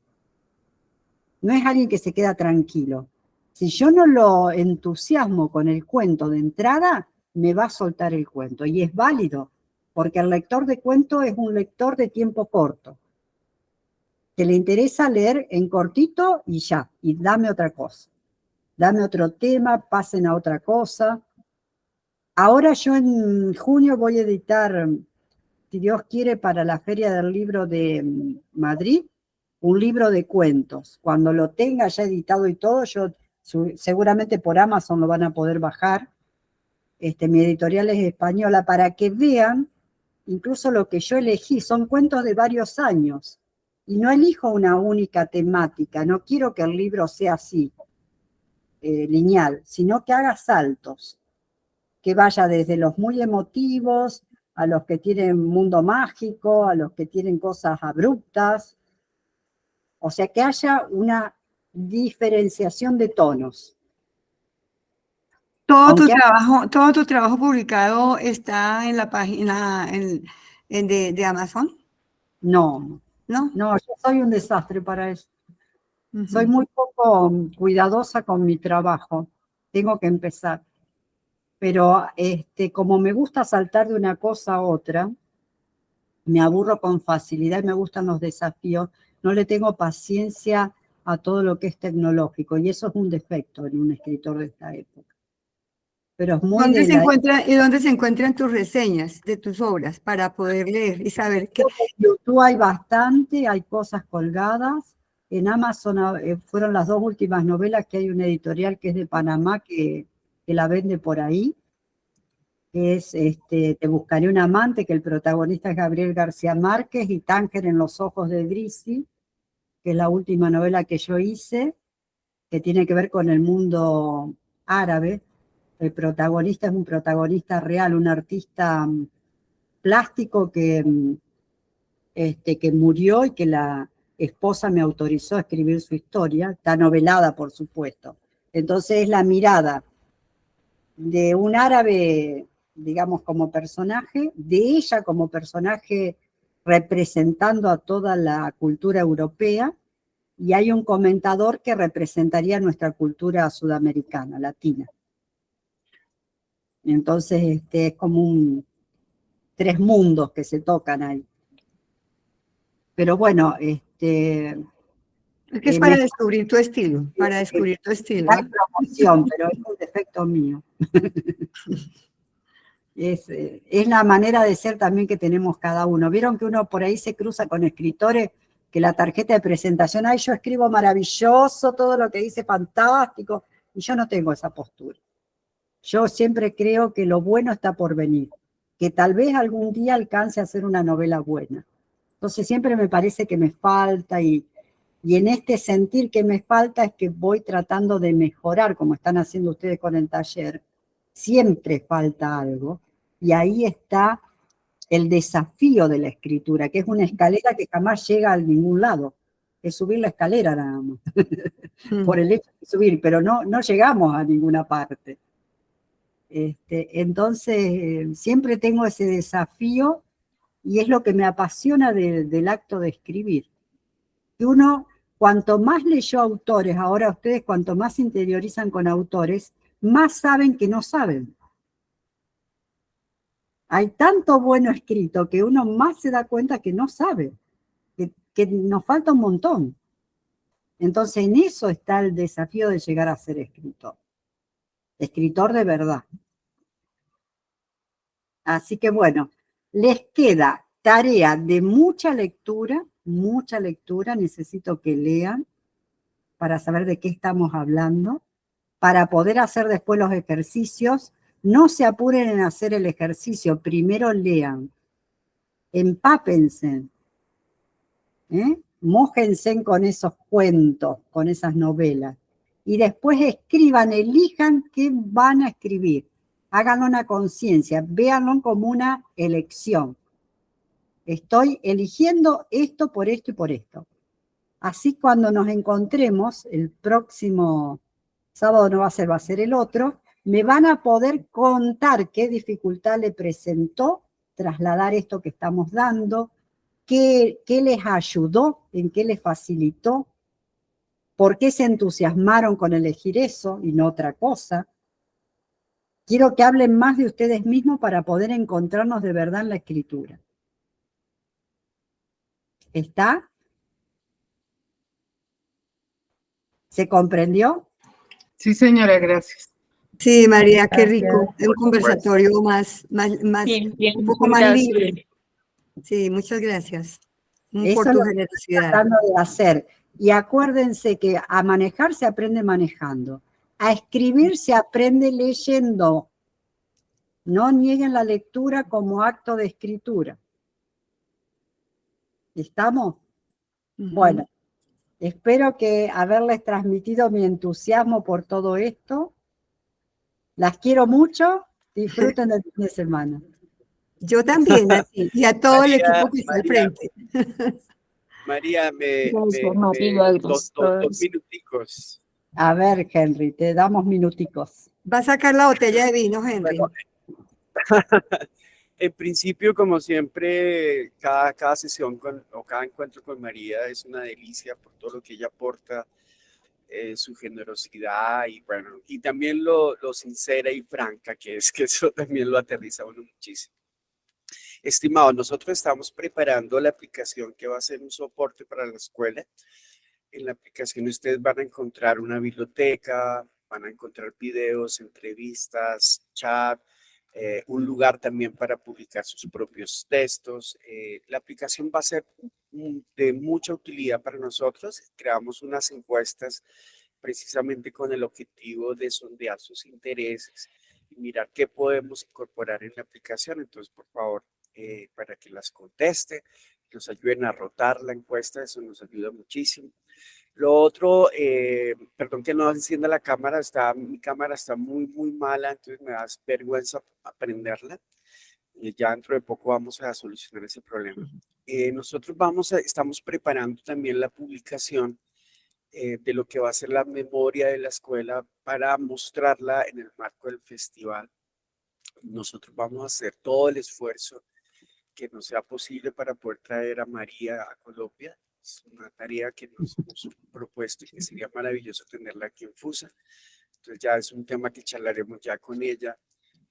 No es alguien que se queda tranquilo. Si yo no lo entusiasmo con el cuento de entrada, me va a soltar el cuento. Y es válido, porque el lector de cuento es un lector de tiempo corto, que le interesa leer en cortito y ya, y dame otra cosa. Dame otro tema, pasen a otra cosa. Ahora yo en junio voy a editar, si Dios quiere, para la Feria del Libro de Madrid, un libro de cuentos. Cuando lo tenga ya editado y todo, seguramente por Amazon lo van a poder bajar. Mi editorial es española, para que vean, incluso lo que yo elegí, son cuentos de varios años. Y no elijo una única temática, no quiero que el libro sea así, lineal, sino que haga saltos, que vaya desde los muy emotivos, a los que tienen mundo mágico, a los que tienen cosas abruptas. O sea, que haya una diferenciación de tonos. Todo tu trabajo publicado está en la página de Amazon. No, yo soy un desastre para eso. Soy muy poco cuidadosa con mi trabajo. Tengo que empezar. Pero como me gusta saltar de una cosa a otra, me aburro con facilidad y me gustan los desafíos. No le tengo paciencia a todo lo que es tecnológico, y eso es un defecto en un escritor de esta época. Pero es muy ¿Dónde se encuentran tus reseñas de tus obras para poder leer y saber qué? En YouTube hay bastante, hay cosas colgadas. En Amazon fueron las 2 últimas novelas, que hay una editorial que es de Panamá que la vende por ahí. que es Te buscaré un amante, que el protagonista es Gabriel García Márquez, y Tánger en los ojos de Grisi, que es la última novela que yo hice, que tiene que ver con el mundo árabe. El protagonista es un protagonista real, un artista plástico que murió y que la esposa me autorizó a escribir su historia. Está novelada, por supuesto. Entonces es la mirada de un árabe, digamos, como personaje, de ella como personaje representando a toda la cultura europea, y hay un comentador que representaría nuestra cultura sudamericana, latina. Entonces es como tres mundos que se tocan ahí. Pero bueno, Es que es para descubrir tu estilo, para descubrir tu estilo. Hay promoción, pero es un defecto mío. Es la manera de ser también que tenemos cada uno. Vieron que uno por ahí se cruza con escritores que la tarjeta de presentación, ay, yo escribo maravilloso, todo lo que dice fantástico, y yo no tengo esa postura. Yo siempre creo que lo bueno está por venir, que tal vez algún día alcance a hacer una novela buena. Entonces siempre me parece que me falta, y en este sentir que me falta es que voy tratando de mejorar, como están haciendo ustedes con el taller. Siempre falta algo, y ahí está el desafío de la escritura, que es una escalera que jamás llega a ningún lado. Es subir la escalera nada más, por el hecho de subir, pero no llegamos a ninguna parte. Entonces, siempre tengo ese desafío, y es lo que me apasiona del acto de escribir. Que uno, cuanto más leyó autores, ahora ustedes cuanto más se interiorizan con autores, más saben que no saben. Hay tanto bueno escrito que uno más se da cuenta que no sabe, que nos falta un montón. Entonces en eso está el desafío de llegar a ser escritor. Escritor de verdad. Así que bueno, les queda tarea de mucha lectura, necesito que lean para saber de qué estamos hablando, para poder hacer después los ejercicios. No se apuren en hacer el ejercicio, primero lean, empápense, mójense con esos cuentos, con esas novelas, y después escriban, elijan qué van a escribir, háganlo una conciencia, véanlo como una elección. Estoy eligiendo esto por esto y por esto. Así cuando nos encontremos, el próximo sábado no va a ser el otro, me van a poder contar qué dificultad le presentó trasladar esto que estamos dando, qué les ayudó, en qué les facilitó, por qué se entusiasmaron con elegir eso y no otra cosa. Quiero que hablen más de ustedes mismos para poder encontrarnos de verdad en la escritura. ¿Está? ¿Se comprendió? Sí, señora, gracias. Sí, María, qué rico. Gracias. Es un conversatorio más Bien, un poco más gracias. libre. Sí, muchas gracias por Eso tu es lo que generosidad. estoy tratando de hacer. Y acuérdense que a manejar se aprende manejando. A escribir se aprende leyendo. No nieguen la lectura como acto de escritura. ¿Estamos? Bueno, espero que haberles transmitido mi entusiasmo por todo esto. Las quiero mucho. Disfruten del fin de semana. Yo también, así, y a todo el María, equipo que está al frente. María, Gracias, María, gracias. dos minuticos. A ver, Henry, te damos minuticos. Va a sacar la botella de vino, Henry. Bueno, en principio, como siempre, cada sesión o cada encuentro con María es una delicia por todo lo que ella aporta, su generosidad y bueno, y también lo sincera y franca que es, que eso también lo aterriza a uno muchísimo. Estimado, nosotros estamos preparando la aplicación que va a ser un soporte para la escuela. En la aplicación ustedes van a encontrar una biblioteca, van a encontrar videos, entrevistas, chat, un lugar también para publicar sus propios textos. La aplicación va a ser de mucha utilidad para nosotros. Creamos unas encuestas precisamente con el objetivo de sondear sus intereses mirar qué podemos incorporar en la aplicación. Entonces, por favor, para que las conteste, nos ayuden a rotar la encuesta, eso nos ayuda muchísimo. Lo otro, perdón que no encienda la cámara, mi cámara está muy mala, entonces me da vergüenza aprenderla. Ya dentro de poco vamos a solucionar ese problema. Nosotros estamos preparando también la publicación de lo que va a ser la memoria de la escuela para mostrarla en el marco del festival. Nosotros vamos a hacer todo el esfuerzo que nos sea posible para poder traer a María a Colombia. Es una tarea que nos hemos propuesto y que sería maravilloso tenerla aquí en FUSA. Entonces ya es un tema que charlaremos ya con ella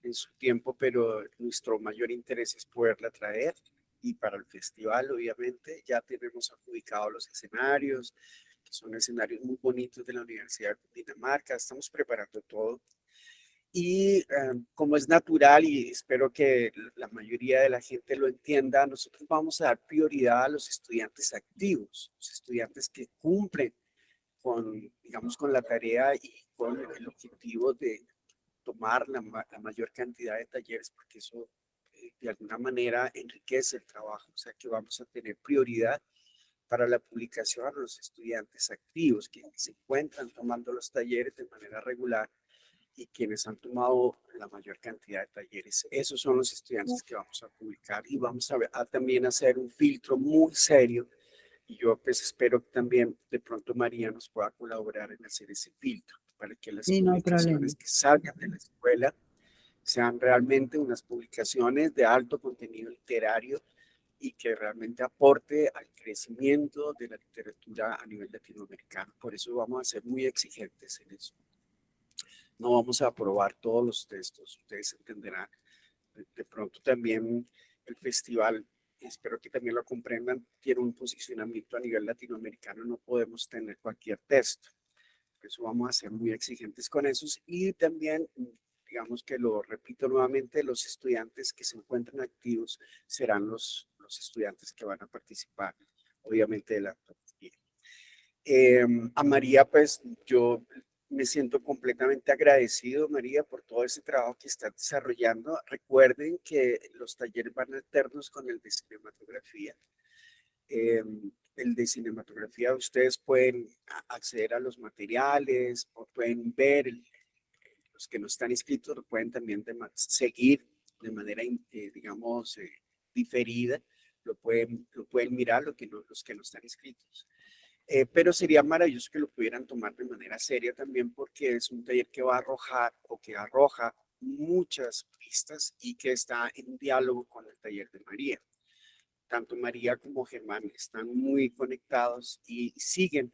en su tiempo, pero nuestro mayor interés es poderla traer. Y para el festival, obviamente, ya tenemos adjudicados los escenarios, que son escenarios muy bonitos de la Universidad de Dinamarca. Estamos preparando todo. Y como es natural y espero que la mayoría de la gente lo entienda, nosotros vamos a dar prioridad a los estudiantes activos, los estudiantes que cumplen con, digamos, con la tarea y con el objetivo de tomar la mayor cantidad de talleres, porque eso de alguna manera enriquece el trabajo. O sea que vamos a tener prioridad para la publicación a los estudiantes activos que se encuentran tomando los talleres de manera regular y quienes han tomado la mayor cantidad de talleres. Esos son los estudiantes que vamos a publicar y vamos a también hacer un filtro muy serio. Y yo pues espero que también de pronto María nos pueda colaborar en hacer ese filtro para que las publicaciones que salgan de la escuela sean realmente unas publicaciones de alto contenido literario y que realmente aporte al crecimiento de la literatura a nivel latinoamericano. Por eso vamos a ser muy exigentes en eso. No vamos a aprobar todos los textos, ustedes entenderán. De pronto también el festival, espero que también lo comprendan, tiene un posicionamiento a nivel latinoamericano, no podemos tener cualquier texto. Por eso vamos a ser muy exigentes con esos y también, digamos que lo repito nuevamente, los estudiantes que se encuentran activos serán los estudiantes que van a participar, obviamente, de la antología. A María, pues yo me siento completamente agradecido, María, por todo ese trabajo que estás desarrollando. Recuerden que los talleres van alternos con el de cinematografía. El de cinematografía, ustedes pueden acceder a los materiales, o pueden ver, los que no están inscritos lo pueden también seguir de manera, digamos, diferida. Lo pueden mirar los que no están inscritos. Pero sería maravilloso que lo pudieran tomar de manera seria también porque es un taller que va a arrojar o que arroja muchas pistas y que está en diálogo con el taller de María. Tanto María como Germán están muy conectados y siguen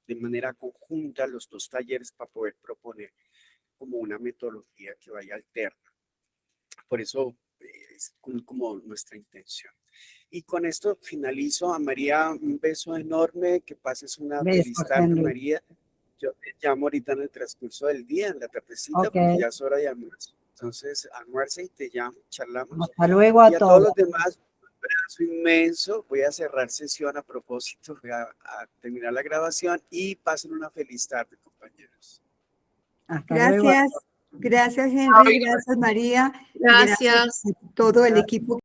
de manera conjunta los dos talleres para poder proponer como una metodología que vaya alterna. Por eso es como nuestra intención. Y con esto finalizo. A María, un beso enorme, que pases una feliz tarde, María. Yo te llamo ahorita en el transcurso del día, en la tardecita, porque ya es hora de almuerzo. Entonces, almuerza y te llamo, charlamos. Hasta luego a todos. Y a todos los demás, un abrazo inmenso. Voy a cerrar sesión a propósito, voy a terminar la grabación y pasen una feliz tarde, compañeros. Gracias, gracias Henry, gracias María. Gracias a todo el equipo.